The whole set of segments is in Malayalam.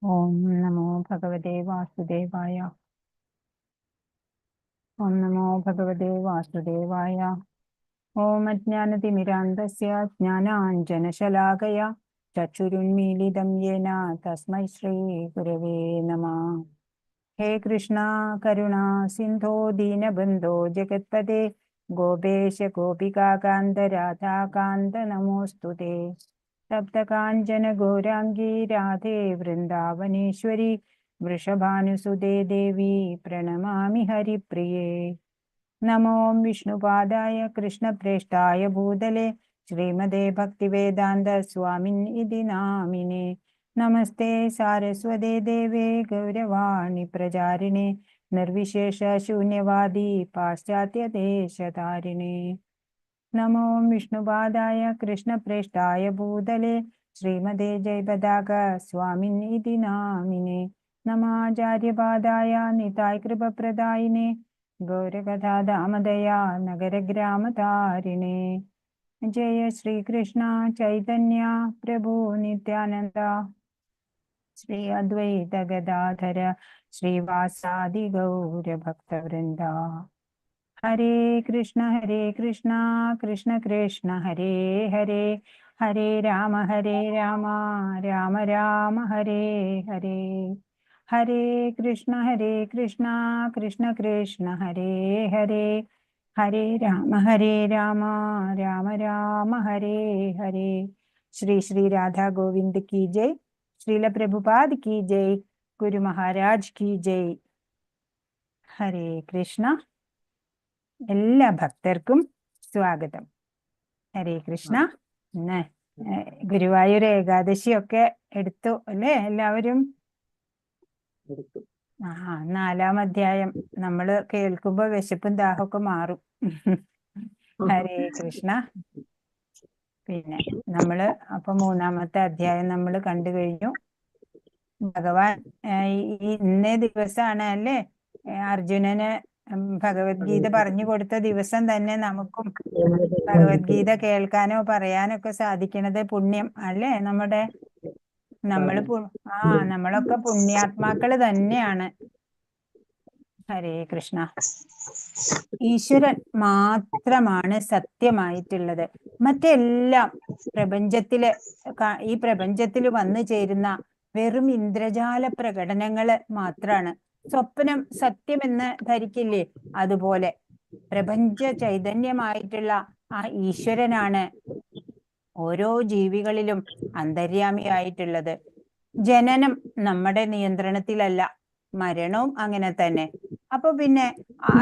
ഓം നമോ ഭഗവതേ വാസുദേവായ. ഓം നമോ ഭഗവതേ വാസുദേവായ. ഓം അജ്ഞാനതിമിരാന്തസ്യ ജ്ഞാനാഞ്ജനശലാകയാ ചക്ഷുരുന്മീലിതം യേന തസ്മൈ ശ്രീ ഗുരവേ നമഃ. ഹേ കൃഷ്ണ കരുണാ സിന്ധോ ദീനബന്ധോ ജഗത്പദേ ഗോപേശ ഗോപികാകാന്ത രാധാകാന്ത നമോസ്തുതേ. സപ്തകാഞ്ചന ഗൗരാംഗീ രാധേ വൃന്ദാവനേശ്വരി വൃഷഭാനുസുതേ ദേവി പ്രണമാമി ഹരിപ്രിയേ. നമോ വിഷ്ണുപാദായ കൃഷ്ണപ്രേഷ്ഠായ ഭൂതലേ ശ്രീമതേ ഭക്തിവേദാന്ത സ്വാമിൻ ഇതി നാമിനേ. നമസ്തേ സാരസ്വതേ ദേവേ ഗൗരവാണി പ്രചാരിണേ നിർവിശേഷ ശൂന്യവാദി പാശ്ചാത്യദേശധാരിണേ. നമോ വിഷ്ണുപാദായ കൃഷ്ണപ്രേഷ്ഠായ ഭൂതലേ ശ്രീമതേ ജയപതാക സ്വാമിൻ ഇതി നാമിനേ. നമാചാര്യപാദായ നിതായ കൃപപ്രദായിനേ ഗൗരകഥാദാമദയാ നഗരഗ്രാമതാരിണേ. ജയ ശ്രീകൃഷ്ണ ചൈതന്യ പ്രഭു നിത്യാനന്ദ ശ്രീ അദ്വൈത ഗദാധര ശ്രീവാസാദി ഗൗരഭക്തവൃന്ദ. ഹരേ കൃഷ്ണ കൃഷ്ണ കൃഷ്ണ ഹരേ ഹരേ ഹരേ രാമ രാമ രാമ ഹരേ ഹരേ. ഹരേ കൃഷ്ണ കൃഷ്ണ കൃഷ്ണ ഹരേ ഹരേ ഹരേ രാമ രാമ രാമ ഹരേ ഹരേ. ശ്രീ ശ്രീ രാധാ ഗോവിന്ദ് കി ജയ്. ശ്രീല പ്രഭുപാദ് കി ജയ്. ഗുരു മഹാരാജ് കി ജയ്. ഹരേ കൃഷ്ണ. എല്ലാ ഭക്തർക്കും സ്വാഗതം. ഹരേ കൃഷ്ണ. ഇന്ന് ഗുരുവായൂർ ഏകാദശിയൊക്കെ എടുത്തു അല്ലേ എല്ലാവരും? ആ 4-ാം അധ്യായം നമ്മള് കേൾക്കുമ്പോ വിശപ്പും ദാഹമൊക്കെ മാറും. ഹരേ കൃഷ്ണ. പിന്നെ നമ്മള് അപ്പൊ 3-ാമത്തെ അധ്യായം നമ്മൾ കണ്ടു കഴിഞ്ഞു. ഭഗവാൻ ഇന്നേ ദിവസമാണ് അല്ലേ അർജുനന് ഭഗവത്ഗീത പറഞ്ഞു കൊടുത്ത ദിവസം തന്നെ നമുക്കും ഭഗവത്ഗീത കേൾക്കാനോ പറയാനോ ഒക്കെ സാധിക്കണത് പുണ്യം അല്ലേ? നമ്മളൊക്കെ പുണ്യാത്മാക്കള് തന്നെയാണ്. ഹരേ കൃഷ്ണ. ഈശ്വരൻ മാത്രമാണ് സത്യമായിട്ടുള്ളത്. മറ്റെല്ലാം ഈ പ്രപഞ്ചത്തില് വന്നു ചേരുന്ന വെറും ഇന്ദ്രജാല പ്രകടനങ്ങള് മാത്രാണ്. സ്വപ്നം സത്യമെന്ന് ധരിക്കില്ലേ? അതുപോലെ പ്രപഞ്ച ചൈതന്യമായിട്ടുള്ള ആ ഈശ്വരനാണ് ഓരോ ജീവികളിലും അന്തര്യാമിയായിട്ടുള്ളത്. ജനനം നമ്മുടെ നിയന്ത്രണത്തിലല്ല, മരണവും അങ്ങനെ തന്നെ. അപ്പൊ പിന്നെ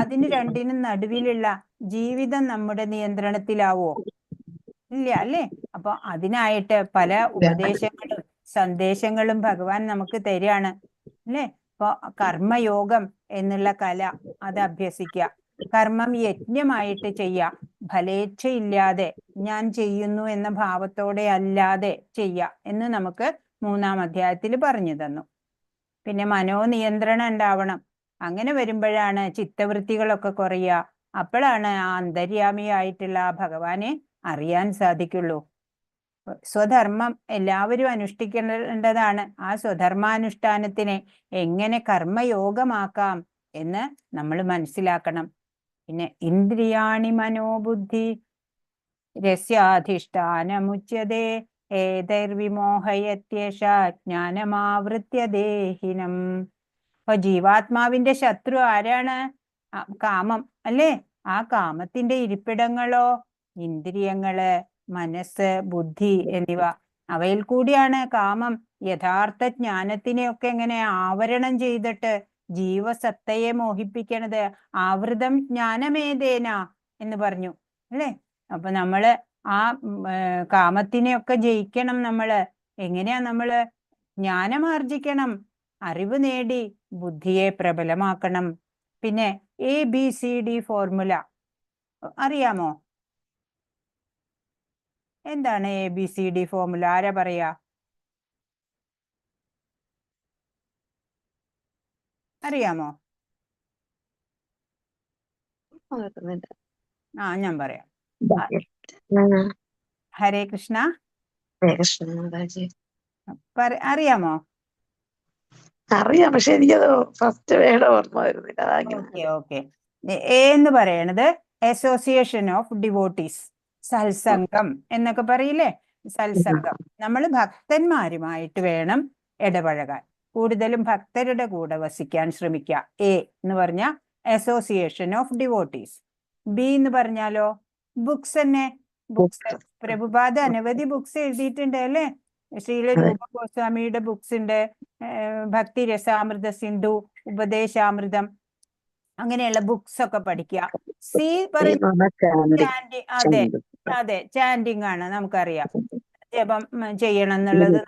അതിന് രണ്ടിനും നടുവിലുള്ള ജീവിതം നമ്മുടെ നിയന്ത്രണത്തിലാവോ? ഇല്ല അല്ലേ? അപ്പൊ അതിനായിട്ട് പല ഉപദേശങ്ങളും സന്ദേശങ്ങളും ഭഗവാൻ നമുക്ക് തരികയാണ് അല്ലേ? ഇപ്പൊ കർമ്മയോഗം എന്നുള്ള കല അത് അഭ്യസിക്കുക. കർമ്മം യജ്ഞമായിട്ട് ചെയ്യുക. ഫലേച്ഛയില്ലാതെ ഞാൻ ചെയ്യുന്നു എന്ന ഭാവത്തോടെ അല്ലാതെ ചെയ്യുക എന്ന് നമുക്ക് 3-ാം അധ്യായത്തിൽ പറഞ്ഞു തന്നു. പിന്നെ മനോനിയന്ത്രണം ഉണ്ടാവണം. അങ്ങനെ വരുമ്പോഴാണ് ചിത്തവൃത്തികളൊക്കെ കുറയുക. അപ്പോഴാണ് ആ അന്തര്യാമിയായിട്ടുള്ള ആ ഭഗവാനെ അറിയാൻ സാധിക്കുള്ളൂ. സ്വധർമ്മം എല്ലാവരും അനുഷ്ഠിക്കേണ്ടതാണ്. ആ സ്വധർമാനുഷ്ഠാനത്തിനെ എങ്ങനെ കർമ്മയോഗമാക്കാം എന്ന് നമ്മൾ മനസ്സിലാക്കണം. പിന്നെ ഇന്ദ്രിയാണി മനോബുദ്ധി രസ്യാധിഷ്ഠാനമുച്യതേ ഏതൈർവിമോഹയത്യേഷ ജ്ഞാനമാവൃത്യ ദേഹിനം. അപ്പൊ ജീവാത്മാവിന്റെ ശത്രു ആരാണ്? കാമം അല്ലേ? ആ കാമത്തിന്റെ ഇരിപ്പിടങ്ങളോ ഇന്ദ്രിയങ്ങള്, മനസ്സ്, ബുദ്ധി എന്നിവ. അവയിൽ കൂടിയാണ് കാമം യഥാർത്ഥ ജ്ഞാനത്തിനെയൊക്കെ എങ്ങനെ ആവരണം ചെയ്തിട്ട് ജീവസത്തയെ മോഹിപ്പിക്കണത്. ആവൃതം ജ്ഞാനമേതേന എന്ന് പറഞ്ഞു അല്ലേ? അപ്പൊ നമ്മള് ആ കാമത്തിനെയൊക്കെ ജയിക്കണം. എങ്ങനെയാ നമ്മള് ജ്ഞാനമാർജിക്കണം? അറിവ് നേടി ബുദ്ധിയെ പ്രബലമാക്കണം. പിന്നെ ABCD ഫോർമുല അറിയാമോ? എന്താണ് ABCD ഫോർമുല? ആരാ പറയാ? അറിയാമോ? ഞാൻ പറയാം. ഹരേ കൃഷ്ണ. കൃഷ്ണ അറിയാമോ? അറിയാം, പക്ഷെ എനിക്കത് ഫസ്റ്റ് വേർഡ് ഓർമ്മ വരുന്നില്ല. Okay okay. എ എന്ന് പറയണത് അസോസിയേഷൻ ഓഫ് ഡിവോട്ടീസ്, സത്സംഗം എന്നൊക്കെ പറയില്ലേ, സത്സംഗം. നമ്മൾ ഭക്തന്മാരുമായിട്ട് വേണം ഇടപഴകാൻ, കൂടുതലും ഭക്തരുടെ കൂടെ വസിക്കാൻ ശ്രമിക്കുക. എ എന്ന് പറഞ്ഞ അസോസിയേഷൻ ഓഫ് ഡിവോട്ടീസ്. ബി എന്ന് പറഞ്ഞാലോ ബുക്സ് തന്നെ. ബുക്സ്, പ്രഭുപാദ അനവധി ബുക്സ് എഴുതിയിട്ടുണ്ട് അല്ലേ. ശ്രീല രൂപ ഗോസ്വാമിയുടെ ബുക്സ് ഉണ്ട്, ഭക്തി രസാമൃത സിന്ധു, ഉപദേശാമൃതം, അങ്ങനെയുള്ള ബുക്സ് ഒക്കെ പഠിക്കുക. സി പറയുന്നത് അതെ അതെ, ചാൻഡിങ് ആണ്, നമുക്കറിയാം, ജപം ചെയ്യണം എന്നുള്ളത്.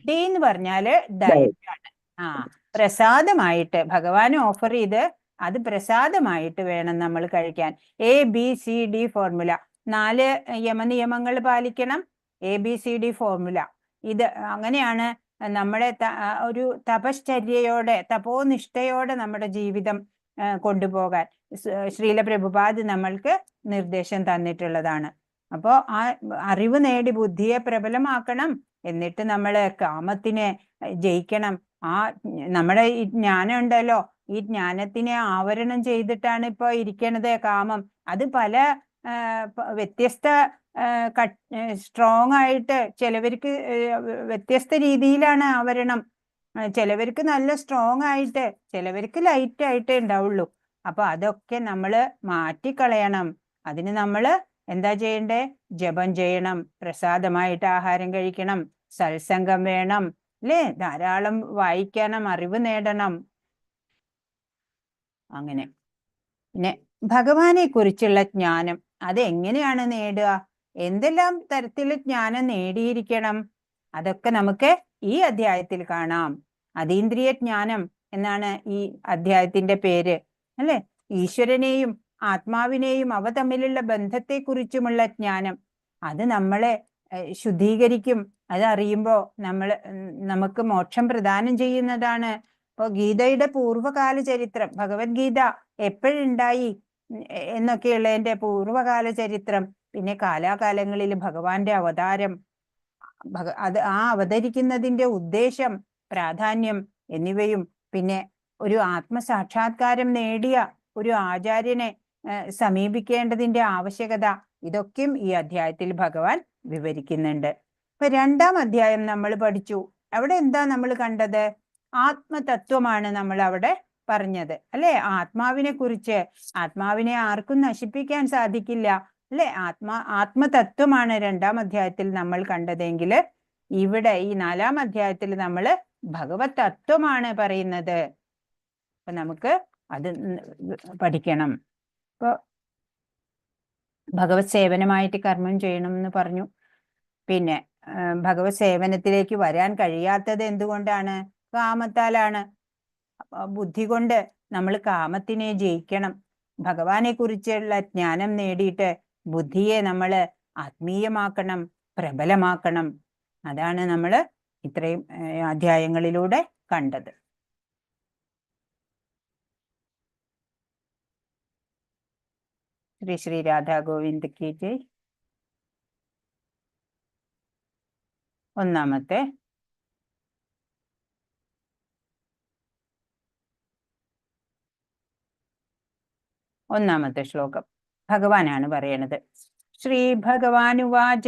ഡി എന്ന് പറഞ്ഞാല് ഡയറ്റ് ആണ്. പ്രസാദമായിട്ട് ഭഗവാൻ ഓഫർ ചെയ്ത് അത് പ്രസാദമായിട്ട് വേണം നമ്മൾ കഴിക്കാൻ. ABCD ഫോർമുല, 4 യമനിയമങ്ങൾ പാലിക്കണം. ABCD formula. ഇത് അങ്ങനെയാണ് നമ്മുടെ ഒരു തപശ്ചര്യയോടെ, തപോനിഷ്ഠയോടെ നമ്മുടെ ജീവിതം കൊണ്ടുപോകാൻ ശ്രീല പ്രഭുപാദ് നമ്മൾക്ക് നിർദ്ദേശം തന്നിട്ടുള്ളതാണ്. അപ്പോ ആ അറിവ് നേടി ബുദ്ധിയെ പ്രബലമാക്കണം, എന്നിട്ട് നമ്മള് കാമത്തിനെ ജയിക്കണം. നമ്മുടെ ഈ ജ്ഞാനം ഉണ്ടല്ലോ, ഈ ജ്ഞാനത്തിനെ ആവരണം ചെയ്തിട്ടാണ് ഇപ്പൊ ഇരിക്കണത് കാമം. അത് പല വ്യത്യസ്ത സ്ട്രോങ് ആയിട്ട്, ചിലവർക്ക് വ്യത്യസ്ത രീതിയിലാണ് ആവരണം. ചിലവർക്ക് നല്ല സ്ട്രോങ് ആയിട്ട്, ചിലവർക്ക് ലൈറ്റ് ആയിട്ടേ ഉണ്ടാവുള്ളൂ. അപ്പൊ അതൊക്കെ നമ്മള് മാറ്റിക്കളയണം. അതിന് നമ്മള് എന്താ ചെയ്യണ്ടേ? ജപം ചെയ്യണം, പ്രസാദമായിട്ട് ആഹാരം കഴിക്കണം, സത്സംഗം വേണം അല്ലേ, ധാരാളം വായിക്കണം, അറിവ് നേടണം. അങ്ങനെ പിന്നെ ഭഗവാനെ കുറിച്ചുള്ള ജ്ഞാനം അതെങ്ങനെയാണ് നേടുക? എന്തെല്ലാം തരത്തിൽ ജ്ഞാനം നേടിയിരിക്കണം? അതൊക്കെ നമുക്ക് ഈ അധ്യായത്തിൽ കാണാം. അതീന്ദ്രിയ ജ്ഞാനം എന്നാണ് ഈ അധ്യായത്തിന്റെ പേര് അല്ലെ. ഈശ്വരനെയും ആത്മാവിനെയും അവ തമ്മിലുള്ള ബന്ധത്തെക്കുറിച്ചുമുള്ള ജ്ഞാനം, അത് നമ്മളെ ശുദ്ധീകരിക്കും. അതറിയുമ്പോൾ നമുക്ക് മോക്ഷം പ്രദാനം ചെയ്യുന്നതാണ്. ഇപ്പൊ ഗീതയുടെ പൂർവ്വകാല ചരിത്രം, ഭഗവത്ഗീത എപ്പോഴുണ്ടായി എന്നൊക്കെയുള്ളതിന്റെ പൂർവ്വകാല ചരിത്രം, പിന്നെ കാലാകാലങ്ങളിൽ ഭഗവാന്റെ അവതാരം, അത് അവതരിക്കുന്നതിന്റെ ഉദ്ദേശം, പ്രാധാന്യം എന്നിവയും, പിന്നെ ഒരു ആത്മസാക്ഷാത്കാരം നേടിയ ഒരു ആചാര്യനെ സമീപിക്കേണ്ടതിന്റെ ആവശ്യകത, ഇതൊക്കെയും ഈ അധ്യായത്തിൽ ഭഗവാൻ വിവരിക്കുന്നുണ്ട്. ഇപ്പൊ 2-ാം അധ്യായം നമ്മൾ പഠിച്ചു. അവിടെ എന്താ നമ്മൾ കണ്ടത്? ആത്മതത്വമാണ് നമ്മൾ അവിടെ പറഞ്ഞത് അല്ലെ. ആത്മാവിനെ കുറിച്ച്, ആത്മാവിനെ ആർക്കും നശിപ്പിക്കാൻ സാധിക്കില്ല അല്ലെ. ആത്മതത്വമാണ് 2-ാം അധ്യായത്തിൽ നമ്മൾ കണ്ടതെങ്കിൽ, ഇവിടെ ഈ 4-ാം അധ്യായത്തിൽ നമ്മൾ ഭഗവത് തത്വമാണ് പറയുന്നത്. അപ്പൊ നമുക്ക് അത് പഠിക്കണം. ഇപ്പൊ ഭഗവത് സേവനമായിട്ട് കർമ്മം ചെയ്യണം എന്ന് പറഞ്ഞു. പിന്നെ ഭഗവത് സേവനത്തിലേക്ക് വരാൻ കഴിയാത്തത് എന്തുകൊണ്ടാണ്? കാമത്താലാണ്. ബുദ്ധി കൊണ്ട് നമ്മൾ കാമത്തിനെ ജയിക്കണം. ഭഗവാനെ കുറിച്ചുള്ള ജ്ഞാനം നേടിയിട്ട് ബുദ്ധിയെ നമ്മൾ ആത്മീയമാക്കണം, പ്രബലമാക്കണം. അതാണ് നമ്മൾ ഇത്രയും അധ്യായങ്ങളിലൂടെ കണ്ടത്. ശ്രീ ശ്രീ രാധാ ഗോവിന്ദ് കി ജയ്. ഒന്നാമത്തെ ശ്ലോകം ഭഗവാനാണ് പറയണത്. ശ്രീ ഭഗവാനുവാച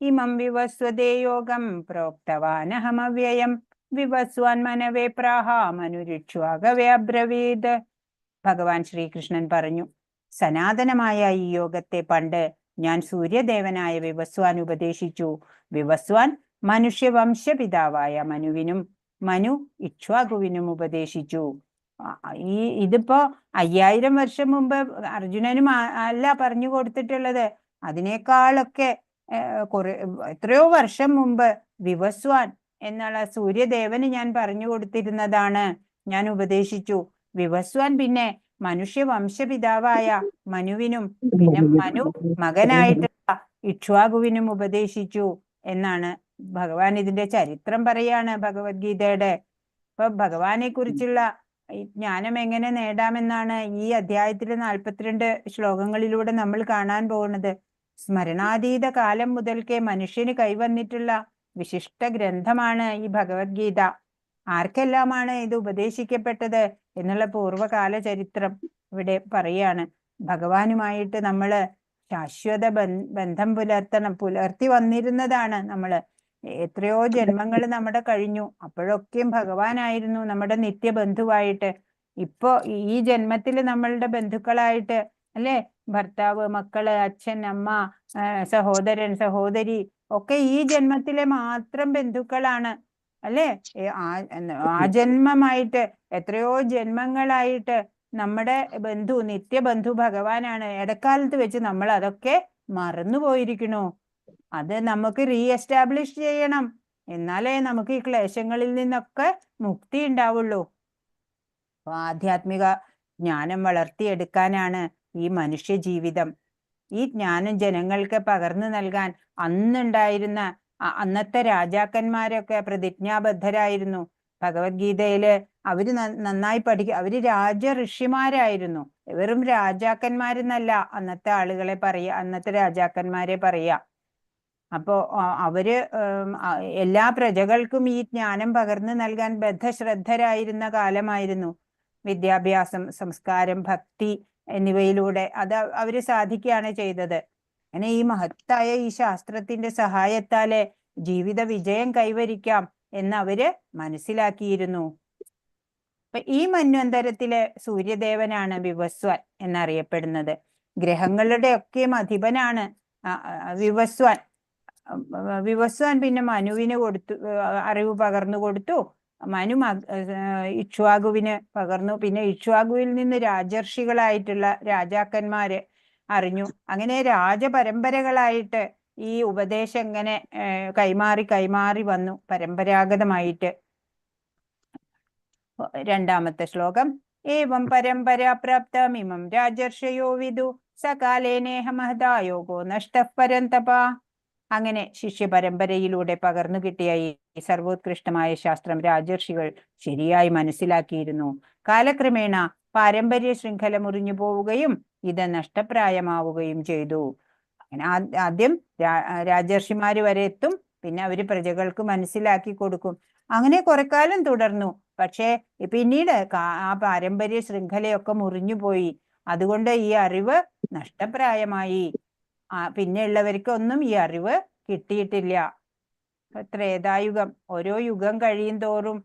ഇമം വിവസ്വദേ യോഗം പ്രോക്തവാനഹമവ്യയം വിവസ്വാൻ മനവേ പ്രാഹ മനുരിക്ഷ്വാകവേ അബ്രവീത്. ഭഗവാൻ ശ്രീകൃഷ്ണൻ പറഞ്ഞു, സനാതനമായ ഈ യോഗത്തെ പണ്ട് ഞാൻ സൂര്യദേവനായ വിവസ്വാൻ ഉപദേശിച്ചു. വിവസ്വാൻ മനുഷ്യവംശപിതാവായ മനുവിനും മനു ഇക്ഷ്വാകുവിനും ഉപദേശിച്ചു. ഇതിപ്പോ 5000 വർഷം മുമ്പ് അർജുനനും അല്ല പറഞ്ഞു കൊടുത്തിട്ടുള്ളത്. അതിനേക്കാളൊക്കെ എത്രയോ വർഷം മുമ്പ് വിവസ്വാൻ എന്നുള്ള സൂര്യദേവന് ഞാൻ പറഞ്ഞു കൊടുത്തിരുന്നതാണ്, ഞാൻ ഉപദേശിച്ചു. വിവസ്വാൻ പിന്നെ മനുഷ്യ വംശപിതാവായ മനുവിനും പിന്നെ മനു മകനായിട്ടുള്ള ഇക്ഷ്വാകുവിനും ഉപദേശിച്ചു എന്നാണ് ഭഗവാൻ ഇതിന്റെ ചരിത്രം പറയാണ് ഭഗവത്ഗീതയുടെ. ഇപ്പൊ ഭഗവാനെ കുറിച്ചുള്ള ജ്ഞാനം എങ്ങനെ നേടാമെന്നാണ് ഈ അധ്യായത്തിലെ 42 ശ്ലോകങ്ങളിലൂടെ നമ്മൾ കാണാൻ പോകുന്നത്. സ്മരണാതീത കാലം മുതൽക്കേ മനുഷ്യന് കൈവന്നിട്ടുള്ള വിശിഷ്ട ഗ്രന്ഥമാണ് ഈ ഭഗവത്ഗീത. ആർക്കെല്ലാമാണ് ഇത് ഉപദേശിക്കപ്പെട്ടത് എന്നുള്ള പൂർവ്വകാല ചരിത്രം ഇവിടെ പറയാണ്. ഭഗവാനുമായിട്ട് നമ്മള് ശാശ്വത ബന്ധം പുലർത്തി വന്നിരുന്നതാണ് നമ്മള്. എത്രയോ ജന്മങ്ങൾ നമ്മുടെ കഴിഞ്ഞു. അപ്പോഴൊക്കെയും ഭഗവാനായിരുന്നു നമ്മുടെ നിത്യബന്ധുവായിട്ട്. ഇപ്പോ ഈ ജന്മത്തിൽ നമ്മളുടെ ബന്ധുക്കളായിട്ട് അല്ലെ, ഭർത്താവ്, മക്കള്, അച്ഛൻ, അമ്മ, സഹോദരൻ, സഹോദരി ഒക്കെ ഈ ജന്മത്തിലെ മാത്രം ബന്ധുക്കളാണ് അല്ലെ. ആജന്മമായിട്ട് എത്രയോ ജന്മങ്ങളായിട്ട് നമ്മുടെ നിത്യബന്ധു ഭഗവാനാണ്. ഇടക്കാലത്ത് വെച്ച് നമ്മൾ അതൊക്കെ മറന്നുപോയിരിക്കണു. അത് നമുക്ക് റീഎസ്റ്റാബ്ലിഷ് ചെയ്യണം. എന്നാലേ നമുക്ക് ഈ ക്ലേശങ്ങളിൽ നിന്നൊക്കെ മുക്തി ഉണ്ടാവുള്ളൂ. അപ്പൊ ആധ്യാത്മിക ജ്ഞാനം വളർത്തിയെടുക്കാനാണ് ഈ മനുഷ്യ ജീവിതം. ഈ ജ്ഞാനം ജനങ്ങൾക്ക് പകർന്നു നൽകാൻ അന്നുണ്ടായിരുന്ന അന്നത്തെ രാജാക്കന്മാരൊക്കെ പ്രതിജ്ഞാബദ്ധരായിരുന്നു. ഭഗവത്ഗീതയില് അവര് നന്നായി അവര് ഋഷിമാരായിരുന്നു. വെറും രാജാക്കന്മാരെന്നല്ല അന്നത്തെ ആളുകളെ അന്നത്തെ രാജാക്കന്മാരെ പറയാ. അപ്പോ അവര് എല്ലാ പ്രജകൾക്കും ഈ ജ്ഞാനം പകർന്നു നൽകാൻ ബദ്ധശ്രദ്ധരായിരുന്ന കാലമായിരുന്നു. വിദ്യാഭ്യാസം, സംസ്കാരം, ഭക്തി എന്നിവയിലൂടെ അത് അവര് സാധിക്കുകയാണ് ചെയ്തത്. അങ്ങനെ ഈ മഹത്തായ ഈ ശാസ്ത്രത്തിന്റെ സഹായത്താല് ജീവിത വിജയം കൈവരിക്കാം എന്ന് അവര് മനസ്സിലാക്കിയിരുന്നു. അപ്പൊ ഈ മന്വന്തരത്തിലെ സൂര്യദേവനാണ് വിവസ്വാൻ എന്നറിയപ്പെടുന്നത്. ഗ്രഹങ്ങളുടെ ഒക്കെയും അധിപനാണ് വിവസ്വാൻ. വിവസ്വാൻ പിന്നെ മനുവിന് അറിവ് പകർന്നു കൊടുത്തു. മനു ഇക്ഷ്വാകുവിന് പകർന്നു. പിന്നെ ഇക്ഷ്വാകുവിൽ നിന്ന് രാജർഷികളായിട്ടുള്ള രാജാക്കന്മാര് അറിഞ്ഞു. അങ്ങനെ രാജപരമ്പരകളായിട്ട് ഈ ഉപദേശം ഇങ്ങനെ കൈമാറി വന്നു പരമ്പരാഗതമായിട്ട്. രണ്ടാമത്തെ ശ്ലോകം. ഏവം പരമ്പരാ പ്രാപ്തമിമം രാജർഷയോ വിദു സകാലേനേഹ മഹദായോഗോ നഷ്ടഃ പരന്തപ. അങ്ങനെ ശിഷ്യപരമ്പരയിലൂടെ പകർന്നു കിട്ടിയ ഈ സർവോത്കൃഷ്ടമായ ശാസ്ത്രം രാജർഷികൾ ശരിയായി മനസ്സിലാക്കിയിരുന്നു. കാലക്രമേണ പാരമ്പര്യ ശൃംഖല മുറിഞ്ഞു പോവുകയും ഇത് നഷ്ടപ്രായമാവുകയും ചെയ്തു. അങ്ങനെ ആദ്യം രാജർഷിമാര് വരെ എത്തും, പിന്നെ അവര് പ്രജകൾക്ക് മനസ്സിലാക്കി കൊടുക്കും. അങ്ങനെ കുറെ കാലം തുടർന്നു. പക്ഷേ പിന്നീട് ആ പാരമ്പര്യ ശൃംഖലയൊക്കെ മുറിഞ്ഞു പോയി. അതുകൊണ്ട് ഈ അറിവ് നഷ്ടപ്രായമായി. പിന്നെ ഉള്ളവർക്കൊന്നും ഈ അറിവ് കിട്ടിയിട്ടില്ല. ത്രേതായുഗം, ഓരോ യുഗം കഴിയും തോറും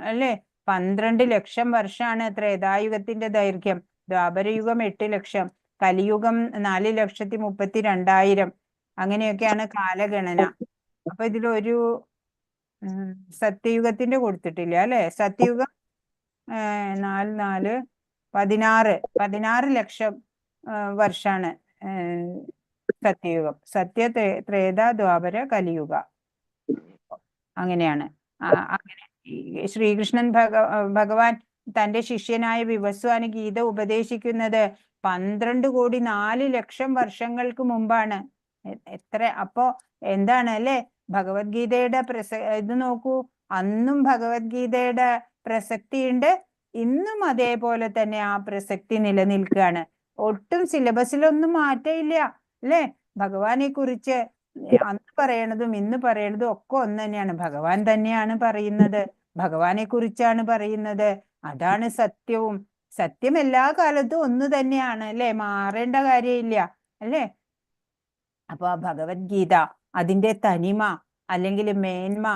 അല്ലെ 12 ലക്ഷം വർഷമാണ് ത്രേതായുഗത്തിന്റെ ദൈർഘ്യം. ദ്വാപരയുഗം 8 ലക്ഷം, കലിയുഗം 4,32,000. അങ്ങനെയൊക്കെയാണ് കാലഗണന. അപ്പൊ ഇതിലൊരു സത്യയുഗത്തിന്റെ കൊടുത്തിട്ടില്ല അല്ലെ. സത്യയുഗം 4 4 16 ലക്ഷം വർഷാണ് സത്യയുഗം. ത്രേത, ദ്വാപര, കലിയുഗ, അങ്ങനെയാണ്. അങ്ങനെ ശ്രീകൃഷ്ണൻ ഭഗവാൻ തന്റെ ശിഷ്യനായ വിവസ്വാന് ഗീത ഉപദേശിക്കുന്നത് 12,04,00,000 വർഷങ്ങൾക്ക് മുമ്പാണ്. അപ്പോ എന്താണ് അല്ലെ ഭഗവത്ഗീതയുടെ ഇത് നോക്കൂ. അന്നും ഭഗവത്ഗീതയുടെ പ്രസക്തിയുണ്ട്, ഇന്നും അതേപോലെ തന്നെ ആ പ്രസക്തി നിലനിൽക്കുകയാണ്. ഒട്ടും സിലബസിലൊന്നും മാറ്റമില്ല അല്ലെ. ഭഗവാനെ കുറിച്ച് അന്ന് പറയണതും ഇന്ന് പറയണതും ഒക്കെ ഒന്ന് തന്നെയാണ്. ഭഗവാൻ തന്നെയാണ് പറയുന്നത്, ഭഗവാനെ കുറിച്ചാണ് പറയുന്നത്. അതാണ് സത്യവും. സത്യം എല്ലാ കാലത്തും ഒന്ന് തന്നെയാണ് അല്ലെ, മാറേണ്ട കാര്യമില്ല അല്ലെ. അപ്പൊ ഭഗവത്ഗീത അതിന്റെ തനിമ അല്ലെങ്കിൽ മേന്മ,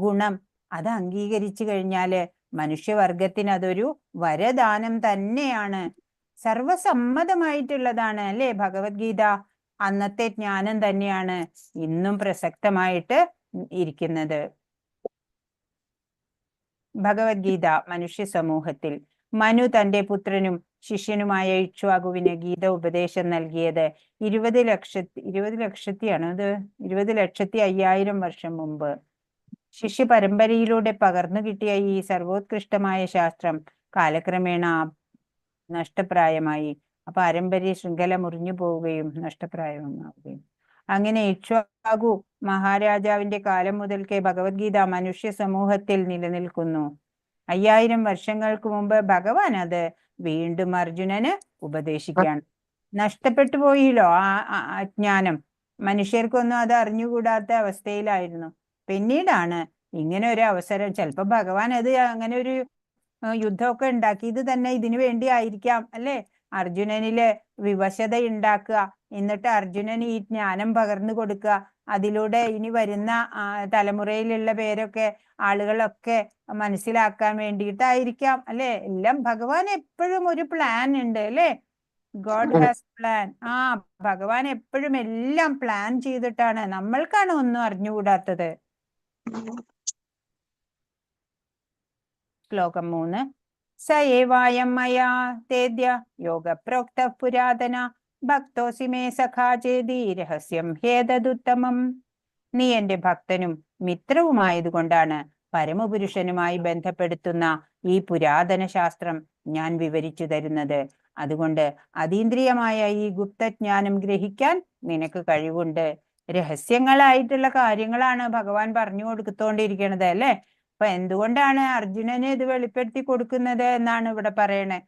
ഗുണം അത് അംഗീകരിച്ചു കഴിഞ്ഞാല് മനുഷ്യവർഗത്തിന് അതൊരു വരദാനം തന്നെയാണ്. സർവസമ്മതമായിട്ടുള്ളതാണ് അല്ലെ ഭഗവത്ഗീത. അന്നത്തെ ജ്ഞാനം തന്നെയാണ് ഇന്നും പ്രസക്തമായിട്ട് ഇരിക്കുന്നത്. ഭഗവത്ഗീത മനുഷ്യ സമൂഹത്തിൽ മനു തന്റെ പുത്രനും ശിഷ്യനുമായ ഇക്ഷ്വാകുവിന് ഗീത ഉപദേശം നൽകിയത് 20,50,000 വർഷം മുമ്പ്. ശിഷ്യ പരമ്പരയിലൂടെ പകർന്നു കിട്ടിയ ഈ സർവോത്കൃഷ്ടമായ ശാസ്ത്രം കാലക്രമേണ നഷ്ടപ്രായമായി. പാരമ്പര്യ ശൃംഖല മുറിഞ്ഞു പോവുകയും നഷ്ടപ്രായമാവുകയും. അങ്ങനെ ഇക്ഷ്വാകു മഹാരാജാവിന്റെ കാലം മുതൽക്കേ ഭഗവത്ഗീത മനുഷ്യ സമൂഹത്തിൽ നിലനിൽക്കുന്നു. 5000 വർഷങ്ങൾക്ക് മുമ്പ് ഭഗവാൻ അത് വീണ്ടും അർജുനന് ഉപദേശിക്കുകയാണ്. നഷ്ടപ്പെട്ടു പോയില്ലോ ആ അജ്ഞാനം. മനുഷ്യർക്കൊന്നും അത് അറിഞ്ഞുകൂടാത്ത അവസ്ഥയിലായിരുന്നു. പിന്നീടാണ് ഇങ്ങനെ ഒരു അവസരം ചിലപ്പോ ഭഗവാൻ അത് അങ്ങനെ ഒരു യുദ്ധമൊക്കെ ഉണ്ടാക്കിയത് തന്നെ ഇതിനു വേണ്ടി ആയിരിക്കാം അല്ലെ? അർജുനനില് വിവശത ഉണ്ടാക്കുക, എന്നിട്ട് അർജുനന് ഈ ജ്ഞാനം പകർന്നു കൊടുക്കുക. അതിലൂടെ ഇനി വരുന്ന തലമുറയിലുള്ള പേരൊക്കെ ആളുകളൊക്കെ മനസ്സിലാക്കാൻ വേണ്ടിയിട്ടായിരിക്കാം അല്ലെ? എല്ലാം ഭഗവാൻ എപ്പോഴും ഒരു പ്ലാൻ ഉണ്ട് അല്ലെ? God has plan. ഭഗവാൻ എപ്പോഴും എല്ലാം പ്ലാൻ ചെയ്തിട്ടാണ്. നമ്മൾക്കാണ് ഒന്നും അറിഞ്ഞുകൂടാത്തത്. ശ്ലോകം 3. സ ഏവായം മയാ തേദ്യ യോഗപ്രോക്ത പുരാതന ഭക്തോസി മേ സഖാ ചേതി രഹസ്യം ഹേതദുത്തമം. നീ എന്റെ ഭക്തനും മിത്രവുമായതുകൊണ്ടാണ് പരമപുരുഷനുമായി ബന്ധപ്പെടുത്തുന്ന ഈ പുരാതന ശാസ്ത്രം ഞാൻ വിവരിച്ചു തരുന്നത്. അതുകൊണ്ട് അതീന്ദ്രിയമായ ഈ ഗുപ്തജ്ഞാനം ഗ്രഹിക്കാൻ നിനക്ക് കഴിവുണ്ട്. രഹസ്യങ്ങളായിട്ടുള്ള കാര്യങ്ങളാണ് ഭഗവാൻ പറഞ്ഞു കൊടുത്തോണ്ടിരിക്കണത് അല്ലെ? അപ്പൊ എന്തുകൊണ്ടാണ് അർജുനന് ഇത് വെളിപ്പെടുത്തി കൊടുക്കുന്നത് എന്നാണ് ഇവിടെ പറയണേ.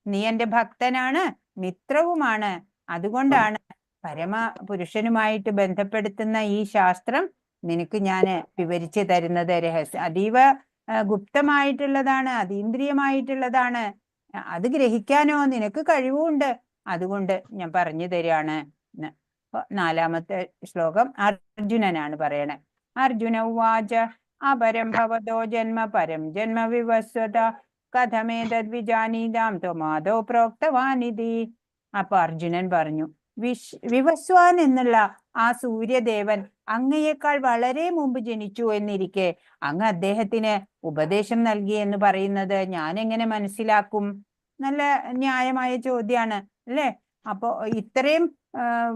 നീ എന്റെ ഭക്തനാണ്, മിത്രവുമാണ്, അതുകൊണ്ടാണ് പരമ പുരുഷനുമായിട്ട് ബന്ധപ്പെടുത്തുന്ന ഈ ശാസ്ത്രം നിനക്ക് ഞാൻ വിവരിച്ചു തരുന്നത്. അതീവ ഗുപ്തമായിട്ടുള്ളതാണ്, അതീന്ദ്രിയമായിട്ടുള്ളതാണ്. അത് ഗ്രഹിക്കാനോ നിനക്ക് കഴിവുണ്ട്, അതുകൊണ്ട് ഞാൻ പറഞ്ഞു തരാണ്. 4-ാമത്തെ ശ്ലോകം അർജുനനാണ് പറയണേ. അർജുന ഉവാച അപരം ഭവതോ ജന്മ പരം ജന്മ വിവസ്വത കഥമേതദ് വിജാനീതാം ത്വമാദോ പ്രോക്തവാനിതി. അപ്പൊ അർജുനൻ പറഞ്ഞു, വിവസ്വാൻ എന്നുള്ള ആ സൂര്യദേവൻ അങ്ങയേക്കാൾ വളരെ മുമ്പ് ജനിച്ചു എന്നിരിക്കെ അങ്ങ് അദ്ദേഹത്തിന് ഉപദേശം നൽകി എന്ന് പറയുന്നത് ഞാൻ എങ്ങനെ മനസ്സിലാക്കും? നല്ല ന്യായമായ ചോദ്യമാണ് അല്ലെ? അപ്പൊ ഇത്രയും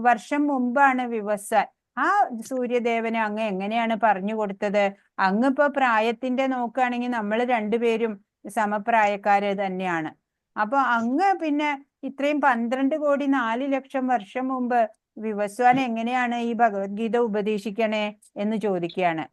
വർഷം മുമ്പാണ് വിവസ്വാൻ. ആ സൂര്യദേവനെ അങ്ങ് എങ്ങനെയാണ് പറഞ്ഞു കൊടുത്തത്? അങ്ങ് ഇപ്പൊ പ്രായത്തിന്റെ നോക്കുകയാണെങ്കിൽ നമ്മൾ രണ്ടുപേരും സമപ്രായക്കാര് തന്നെയാണ്. അപ്പൊ അങ്ങ് പിന്നെ ഇത്രയും 12 കോടി 4 ലക്ഷം വർഷം മുമ്പ് വിവസ്വാൻ എങ്ങനെയാണ് ഈ ഭഗവത്ഗീത ഉപദേശിക്കണേ എന്ന് ചോദിക്കുകയാണ്.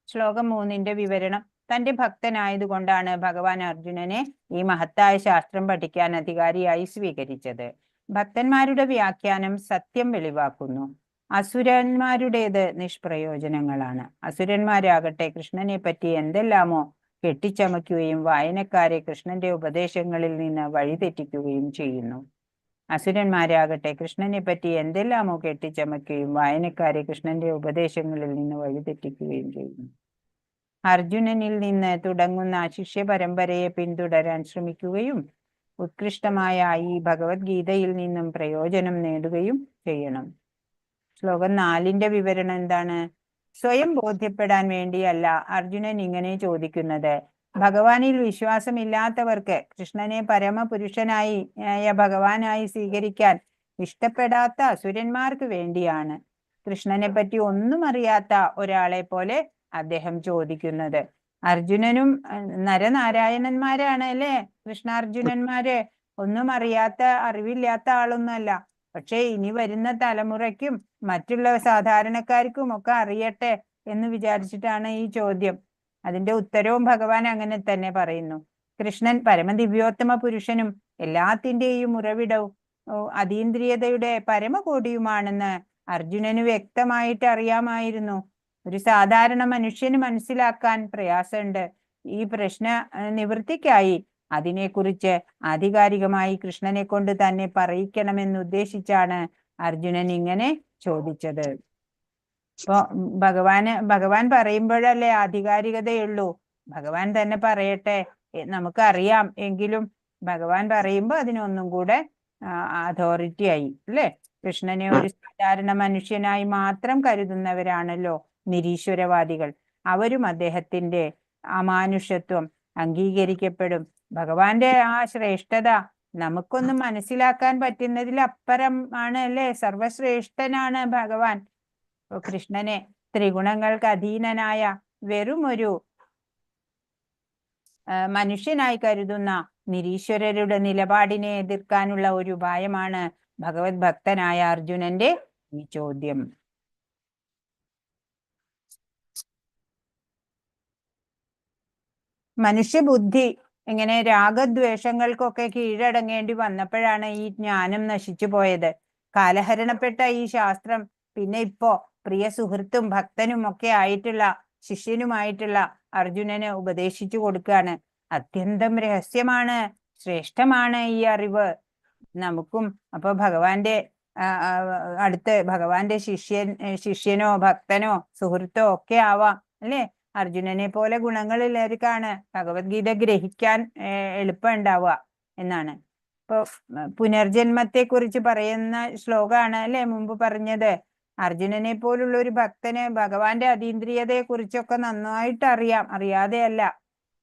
ശ്ലോകം 3-ന്റെ വിവരണം. തന്റെ ഭക്തനായതുകൊണ്ടാണ് ഭഗവാൻ അർജുനനെ ഈ മഹത്തായ ശാസ്ത്രം പഠിക്കാൻ അധികാരിയായി സ്വീകരിച്ചത്. ഭക്തന്മാരുടെ വ്യാഖ്യാനം സത്യം വെളിവാക്കുന്നു, അസുരന്മാരുടേത് നിഷ്പ്രയോജനങ്ങളാണ്. അസുരന്മാരാകട്ടെ കൃഷ്ണനെ പറ്റി എന്തെല്ലാമോ കെട്ടിച്ചമയ്ക്കുകയും വായനക്കാരെ കൃഷ്ണന്റെ ഉപദേശങ്ങളിൽ നിന്ന് വഴിതെറ്റിക്കുകയും ചെയ്യുന്നു. അസുരന്മാരാകട്ടെ കൃഷ്ണനെ പറ്റി എന്തെല്ലാമോ കെട്ടിച്ചമയ്ക്കുകയും വായനക്കാരെ കൃഷ്ണന്റെ ഉപദേശങ്ങളിൽ നിന്ന് വഴിതെറ്റിക്കുകയും ചെയ്യുന്നു. അർജുനനിൽ നിന്ന് തുടങ്ങുന്ന ശിഷ്യ പരമ്പരയെ പിന്തുടരാൻ ശ്രമിക്കുകയും ഉത്കൃഷ്ടമായ ഈ ഭഗവത്ഗീതയിൽ നിന്നും പ്രയോജനം നേടുകയും ചെയ്യണം. ശ്ലോകം 4-ന്റെ വിവരണം എന്താണ്? സ്വയം ബോധ്യപ്പെടാൻ വേണ്ടിയല്ല അർജുനൻ ഇങ്ങനെ ചോദിക്കുന്നത്. ഭഗവാനിൽ വിശ്വാസമില്ലാത്തവർക്ക് കൃഷ്ണനെ പരമപുരുഷനായി ഭഗവാനായി സ്വീകരിക്കാൻ ഇഷ്ടപ്പെടാത്ത അസുരന്മാർക്ക് വേണ്ടിയാണ്. കൃഷ്ണനെ പറ്റി ഒന്നും അറിയാത്ത ഒരാളെ പോലെ അദ്ദേഹം ചോദിക്കുന്നത്. അർജുനനും നരനാരായണന്മാരാണ് അല്ലെ? കൃഷ്ണാർജുനന്മാര് ഒന്നും അറിയാത്ത അറിവില്ലാത്ത ആളൊന്നുമല്ല. പക്ഷെ ഇനി വരുന്ന തലമുറയ്ക്കും മറ്റുള്ള സാധാരണക്കാർക്കും ഒക്കെ അറിയട്ടെ എന്ന് വിചാരിച്ചിട്ടാണ് ഈ ചോദ്യം. അതിന്റെ ഉത്തരവും ഭഗവാൻ അങ്ങനെ തന്നെ പറയുന്നു. കൃഷ്ണൻ പരമദിവ്യോത്തമ പുരുഷനും എല്ലാത്തിന്റെയും ഉറവിടവും അതീന്ദ്രിയതയുടെ പരമകോടിയുമാണെന്ന് അർജുനന് വ്യക്തമായിട്ട് അറിയാമായിരുന്നു. ഒരു സാധാരണ മനുഷ്യന് മനസ്സിലാക്കാൻ പ്രയാസമുണ്ട്. ഈ പ്രശ്ന നിവൃത്തിക്കായി അതിനെക്കുറിച്ച് ആധികാരികമായി കൃഷ്ണനെ കൊണ്ട് തന്നെ പറയിക്കണമെന്ന് ഉദ്ദേശിച്ചാണ് അർജുനൻ ഇങ്ങനെ ചോദിച്ചത്. അപ്പൊ ഭഗവാൻ പറയുമ്പോഴല്ലേ ആധികാരികതയുള്ളൂ. ഭഗവാൻ തന്നെ പറയട്ടെ, നമുക്കറിയാം എങ്കിലും ഭഗവാൻ പറയുമ്പോ അതിനൊന്നും കൂടെ അതോറിറ്റി ആയി അല്ലെ? കൃഷ്ണനെ ഒരു സാധാരണ മനുഷ്യനായി മാത്രം കരുതുന്നവരാണല്ലോ നിരീശ്വരവാദികൾ. അവരും അദ്ദേഹത്തിന്റെ അമാനുഷത്വം അംഗീകരിക്കപ്പെടും. ഭഗവാന്റെ ആ ശ്രേഷ്ഠത നമുക്കൊന്നും മനസ്സിലാക്കാൻ പറ്റുന്നതിലപ്പുറം ആണ് അല്ലെ? സർവശ്രേഷ്ഠനാണ് ഭഗവാൻ. കൃഷ്ണനെ ത്രിഗുണങ്ങൾക്ക് അധീനനായ വെറുമൊരു മനുഷ്യനായി കരുതുന്ന നിരീശ്വരരുടെ നിലപാടിനെ എതിർക്കാനുള്ള ഒരു ഉപായമാണ് ഭഗവത് ഭക്തനായ അർജുനന്റെ ഈ ചോദ്യം. മനുഷ്യബുദ്ധി ഇങ്ങനെ രാഗദ്വേഷങ്ങൾക്കൊക്കെ കീഴടങ്ങേണ്ടി വന്നപ്പോഴാണ് ഈ ജ്ഞാനം നശിച്ചു പോയത്. കാലഹരണപ്പെട്ട ഈ ശാസ്ത്രം പിന്നെ ഇപ്പോ പ്രിയ സുഹൃത്തും ഭക്തനും ഒക്കെ ആയിട്ടുള്ള ശിഷ്യനുമായിട്ടുള്ള അർജുനന് ഉപദേശിച്ചു കൊടുക്കുകയാണ്. അത്യന്തം രഹസ്യമാണ്, ശ്രേഷ്ഠമാണ് ഈ അറിവ്. നമുക്കും അപ്പൊ ഭഗവാന്റെ അടുത്ത് ഭഗവാന്റെ ശിഷ്യനോ ഭക്തനോ സുഹൃത്തോ ഒക്കെ ആവാം അല്ലെ. അർജുനനെ പോലെ ഗുണങ്ങളുള്ളവർക്കാണ് ഭഗവത്ഗീത ഗ്രഹിക്കാൻ എളുപ്പം ഉണ്ടാവുക എന്നാണ്. ഇപ്പൊ പുനർജന്മത്തെ കുറിച്ച് പറയുന്ന ശ്ലോകമാണ് അല്ലെ മുമ്പ് പറഞ്ഞത്. അർജുനനെ പോലുള്ള ഒരു ഭക്തന് ഭഗവാന്റെ അതീന്ദ്രിയതയെ കുറിച്ചൊക്കെ നന്നായിട്ട് അറിയാം, അറിയാതെയല്ല.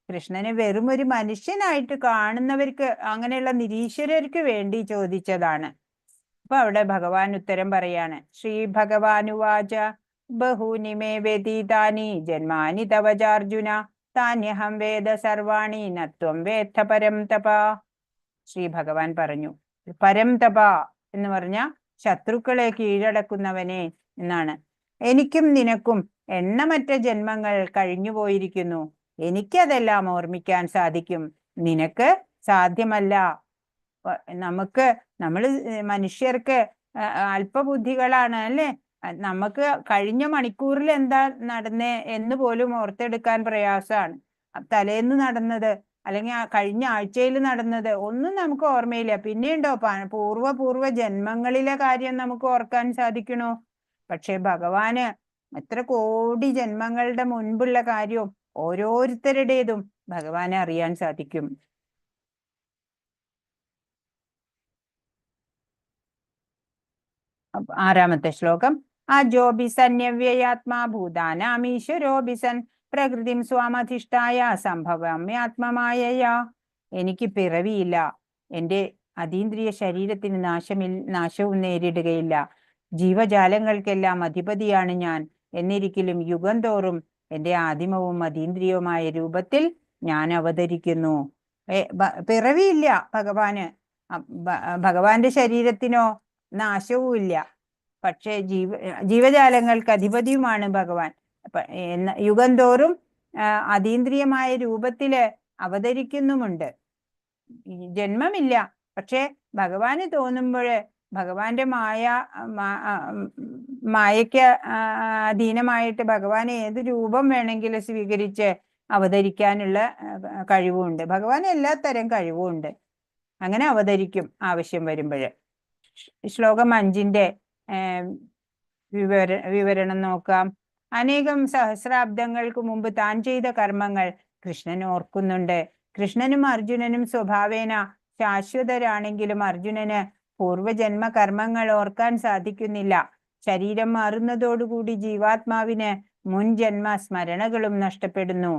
കൃഷ്ണനെ വെറും ഒരു മനുഷ്യനായിട്ട് കാണുന്നവർക്ക്, അങ്ങനെയുള്ള നിരീശ്വരർക്ക് വേണ്ടി ചോദിച്ചതാണ്. അപ്പൊ അവിടെ ഭഗവാൻ ഉത്തരം പറയാണ്. ശ്രീ ഭഗവാനുവാച ബഹൂനി മേ വ്യതീതാനി ജന്മാനി തവ ചാർജുന താന്യഹം വേദ സർവാണി നത്വം വേത്ത പരം തപ. ശ്രീ ഭഗവാൻ പറഞ്ഞു, പരം തപ എന്ന് പറഞ്ഞ ശത്രുക്കളെ കീഴടക്കുന്നവനെ എന്നാണ്. എനിക്കും നിനക്കും എണ്ണമറ്റ ജന്മങ്ങൾ കഴിഞ്ഞു പോയിരിക്കുന്നു. എനിക്കതെല്ലാം ഓർമ്മിക്കാൻ സാധിക്കും, നിനക്ക് സാധ്യമല്ല. നമ്മൾ മനുഷ്യർക്ക് അല്പബുദ്ധികളാണ് അല്ലെ. നമുക്ക് കഴിഞ്ഞ മണിക്കൂറിൽ എന്താ നടന്നേ എന്ന് പോലും ഓർത്തെടുക്കാൻ പ്രയാസമാണ്. തലേന്ന് നടന്നത് അല്ലെങ്കിൽ കഴിഞ്ഞ ആഴ്ചയിൽ നടന്നത് ഒന്നും നമുക്ക് ഓർമ്മയില്ല. പിന്നെയുണ്ടോ പൂർവ്വ ജന്മങ്ങളിലെ കാര്യം നമുക്ക് ഓർക്കാൻ സാധിക്കണോ? പക്ഷെ ഭഗവാന് എത്ര കോടി ജന്മങ്ങളുടെ മുൻപുള്ള കാര്യവും ഓരോരുത്തരുടേതും ഭഗവാനെ അറിയാൻ സാധിക്കും. ആറാമത്തെ ശ്ലോകം. അജോബി സന്യവ്യയാത്മാ ഭൂതാനാമീശ്വരോബി സൻ പ്രകൃതിം സ്വാമധിഷ്ഠായ സംഭവമ്യാത്മമായയാ. എനിക്ക് പിറവിയില്ല, എൻ്റെ അതീന്ദ്രിയ ശരീരത്തിന് നാശവും നേരിടുകയില്ല. ജീവജാലങ്ങൾക്കെല്ലാം അധിപതിയാണ് ഞാൻ. എന്നിരിക്കലും യുഗം തോറും എൻ്റെ ആദിമവും അതീന്ദ്രിയവുമായ രൂപത്തിൽ ഞാൻ അവതരിക്കുന്നു. പിറവിയില്ല ഭഗവാന്. ഭഗവാന്റെ ശരീരത്തിനോ നാശവും ഇല്ല. പക്ഷെ ജീവജാലങ്ങൾക്ക് അധിപതിയുമാണ് ഭഗവാൻ. യുഗം തോറും അതീന്ദ്രിയമായ രൂപത്തില് അവതരിക്കുന്നുമുണ്ട്. ജന്മമില്ല, പക്ഷെ ഭഗവാന് തോന്നുമ്പോഴ് ഭഗവാന്റെ മായയ്ക്ക് അധീനമായിട്ട് ഭഗവാൻ ഏത് രൂപം വേണമെങ്കിലും സ്വീകരിച്ച് അവതരിക്കാനുള്ള കഴിവുണ്ട്. ഭഗവാൻ എല്ലാ തരം കഴിവുമുണ്ട്. അങ്ങനെ അവതരിക്കും ആവശ്യം വരുമ്പോഴ്. ശ്ലോകം 5ന്റെ വിവരണം നോക്കാം. അനേകം സഹസ്രാബ്ദങ്ങൾക്ക് മുമ്പ് താൻ ചെയ്ത കർമ്മങ്ങൾ കൃഷ്ണൻ ഓർക്കുന്നുണ്ട്. കൃഷ്ണനും അർജുനനും സ്വഭാവേന ശാശ്വതരാണെങ്കിലും അർജുനന് പൂർവജന്മ കർമ്മങ്ങൾ ഓർക്കാൻ സാധിക്കുന്നില്ല. ശരീരം മാറുന്നതോടുകൂടി ജീവാത്മാവിന് മുൻ ജന്മ സ്മരണകളും നഷ്ടപ്പെടുന്നു.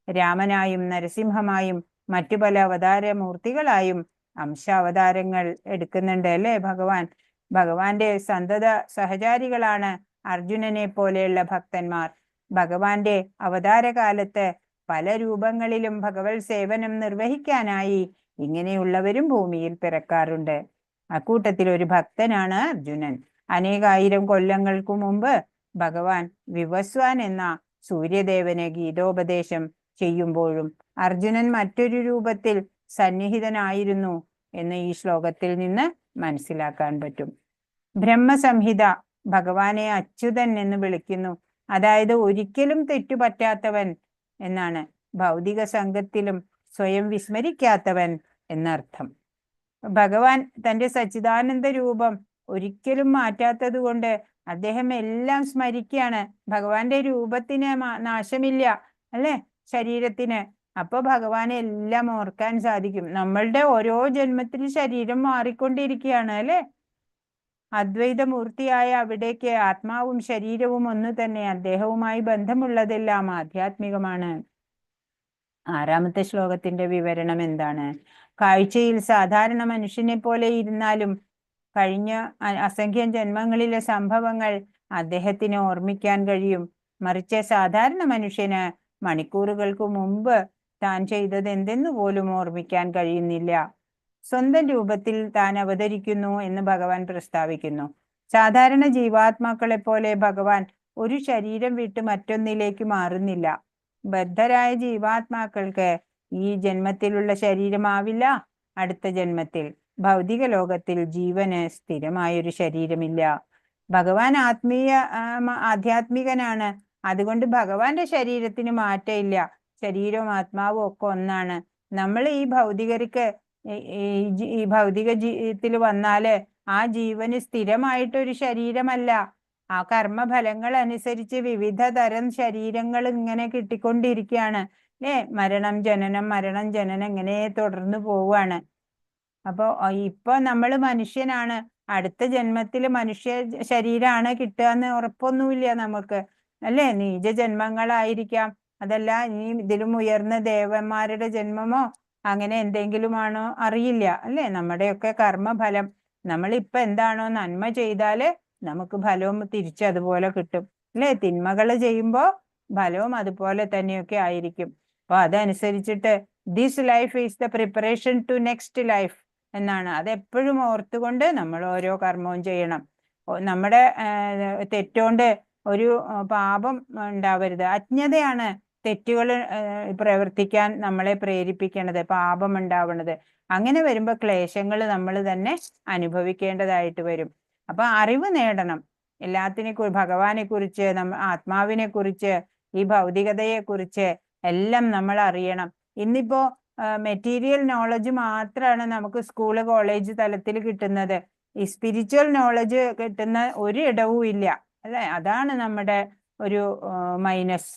രാമനായും നരസിംഹമായും മറ്റു പല അവതാരമൂർത്തികളായും അംശാവതാരങ്ങൾ എടുക്കുന്നുണ്ട് അല്ലെ ഭഗവാൻ. ഭഗവാന്റെ സന്തത സഹചാരികളാണ് അർജുനനെ പോലെയുള്ള ഭക്തന്മാർ. ഭഗവാന്റെ അവതാരകാലത്ത് പല രൂപങ്ങളിലും ഭഗവത് സേവനം നിർവഹിക്കാനായി ഇങ്ങനെയുള്ളവരും ഭൂമിയിൽ പിറക്കാറുണ്ട്. അക്കൂട്ടത്തിൽ ഒരു ഭക്തനാണ് അർജുനൻ. അനേകായിരം കൊല്ലങ്ങൾക്കു മുമ്പ് ഭഗവാൻ വിവസ്വാൻ എന്ന സൂര്യദേവന് ഗീതോപദേശം ചെയ്യുമ്പോഴും അർജുനൻ മറ്റൊരു രൂപത്തിൽ സന്നിഹിതനായിരുന്നു എന്ന് ഈ ശ്ലോകത്തിൽ നിന്ന് മനസ്സിലാക്കാൻ പറ്റും. ബ്രഹ്മസംഹിത ഭഗവാനെ അച്യുതൻ എന്ന് വിളിക്കുന്നു. അതായത് ഒരിക്കലും തെറ്റുപറ്റാത്തവൻ എന്നാണ്. ഭൗതിക സംഘത്തിലും സ്വയം വിസ്മരിക്കാത്തവൻ എന്നർത്ഥം. ഭഗവാൻ തന്റെ സച്ചിദാനന്ദ രൂപം ഒരിക്കലും മാറ്റാത്തത് കൊണ്ട് അദ്ദേഹം എല്ലാം സ്മരിക്കുകയാണ്. ഭഗവാന്റെ രൂപത്തിന് നാശമില്ല അല്ലെ, ശരീരത്തിന്. അപ്പൊ ഭഗവാനെ എല്ലാം ഓർക്കാൻ സാധിക്കും. നമ്മളുടെ ഓരോ ജന്മത്തിൽ ശരീരം മാറിക്കൊണ്ടിരിക്കുകയാണ് അല്ലെ. അദ്വൈതമൂർത്തിയായ അവിടേക്ക് ആത്മാവും ശരീരവും ഒന്നു തന്നെ. അദ്ദേഹവുമായി ബന്ധമുള്ളതെല്ലാം ആധ്യാത്മികമാണ്. ആറാമത്തെ ശ്ലോകത്തിന്റെ വിവരണം എന്താണ്? കാഴ്ചയിൽ സാധാരണ മനുഷ്യനെ പോലെ ഇരുന്നാലും കഴിഞ്ഞ അസംഖ്യം ജന്മങ്ങളിലെ സംഭവങ്ങൾ അദ്ദേഹത്തിന് ഓർമ്മിക്കാൻ കഴിയും. മറിച്ച് സാധാരണ മനുഷ്യന് മണിക്കൂറുകൾക്ക് മുമ്പ് താൻ ചെയ്തത് എന്തെന്ന് പോലും ഓർമ്മിക്കാൻ കഴിയുന്നില്ല. സ്വന്തം രൂപത്തിൽ താൻ അവതരിക്കുന്നു എന്ന് ഭഗവാൻ പ്രസ്താവിക്കുന്നു. സാധാരണ ജീവാത്മാക്കളെ പോലെ ഭഗവാൻ ഒരു ശരീരം വിട്ട് മറ്റൊന്നിലേക്ക് മാറുന്നില്ല. ബദ്ധരായ ജീവാത്മാക്കൾക്ക് ഈ ജന്മത്തിലുള്ള ശരീരമാവില്ല അടുത്ത ജന്മത്തിൽ. ഭൗതിക ലോകത്തിൽ ജീവന് സ്ഥിരമായൊരു ശരീരമില്ല. ഭഗവാൻ ആധ്യാത്മികനാണ്. അതുകൊണ്ട് ഭഗവാന്റെ ശരീരത്തിന് മാറ്റമില്ല. ശരീരവും ആത്മാവും ഒക്കെ ഒന്നാണ്. നമ്മൾ ഈ ഭൗതിക ജീവിതത്തിൽ വന്നാല് ആ ജീവന് സ്ഥിരമായിട്ടൊരു ശരീരമല്ല. ആ കർമ്മഫലങ്ങൾ അനുസരിച്ച് വിവിധ തരം ശരീരങ്ങൾ ഇങ്ങനെ കിട്ടിക്കൊണ്ടിരിക്കുകയാണ്. മരണം ജനനം ഇങ്ങനെ തുടർന്നു പോവാണ്. അപ്പൊ ഇപ്പൊ നമ്മൾ മനുഷ്യനാണ്. അടുത്ത ജന്മത്തില് മനുഷ്യ ശരീരമാണ് കിട്ടുക എന്ന് ഉറപ്പൊന്നുമില്ല നമുക്ക്, അല്ലേ? നീച ജന്മങ്ങളായിരിക്കാം. അതല്ല ഇനി ഇതിലും ഉയർന്ന ദേവന്മാരുടെ ജന്മമോ അങ്ങനെ എന്തെങ്കിലും ആണോ അറിയില്ല, അല്ലേ? നമ്മുടെയൊക്കെ കർമ്മഫലം, നമ്മളിപ്പൊ എന്താണോ നന്മ ചെയ്താല് നമുക്ക് ഫലവും തിരിച്ചതുപോലെ കിട്ടും, അല്ലേ? തിന്മകൾ ചെയ്യുമ്പോ ഫലവും അതുപോലെ തന്നെയൊക്കെ ആയിരിക്കും. അപ്പൊ അതനുസരിച്ചിട്ട് this life is the preparation to next life എന്നാണ്. അതെപ്പോഴും ഓർത്തുകൊണ്ട് നമ്മൾ ഓരോ കർമ്മവും ചെയ്യണം. നമ്മുടെ തെറ്റുകൊണ്ട് ഒരു പാപം ഉണ്ടാവരുത്. അജ്ഞതയാണ് തെറ്റുകൾ പ്രവർത്തിക്കാൻ നമ്മളെ പ്രേരിപ്പിക്കണത്, പാപം ഉണ്ടാവണത്. അങ്ങനെ വരുമ്പോ ക്ലേശങ്ങൾ നമ്മൾ തന്നെ അനുഭവിക്കേണ്ടതായിട്ട് വരും. അപ്പൊ അറിവ് നേടണം എല്ലാത്തിനെ ഭഗവാനെ കുറിച്ച്, ആത്മാവിനെ കുറിച്ച്, ഈ ഭൗതികതയെ കുറിച്ച് എല്ലാം നമ്മൾ അറിയണം. ഇന്നിപ്പോ മെറ്റീരിയൽ നോളജ് മാത്രമാണ് നമുക്ക് സ്കൂള് കോളേജ് തലത്തിൽ കിട്ടുന്നത്. ഈ സ്പിരിച്വൽ നോളജ് കിട്ടുന്ന ഒരു ഇടവും ഇല്ല, അല്ലെ? അതാണ് നമ്മുടെ ഒരു മൈനസ്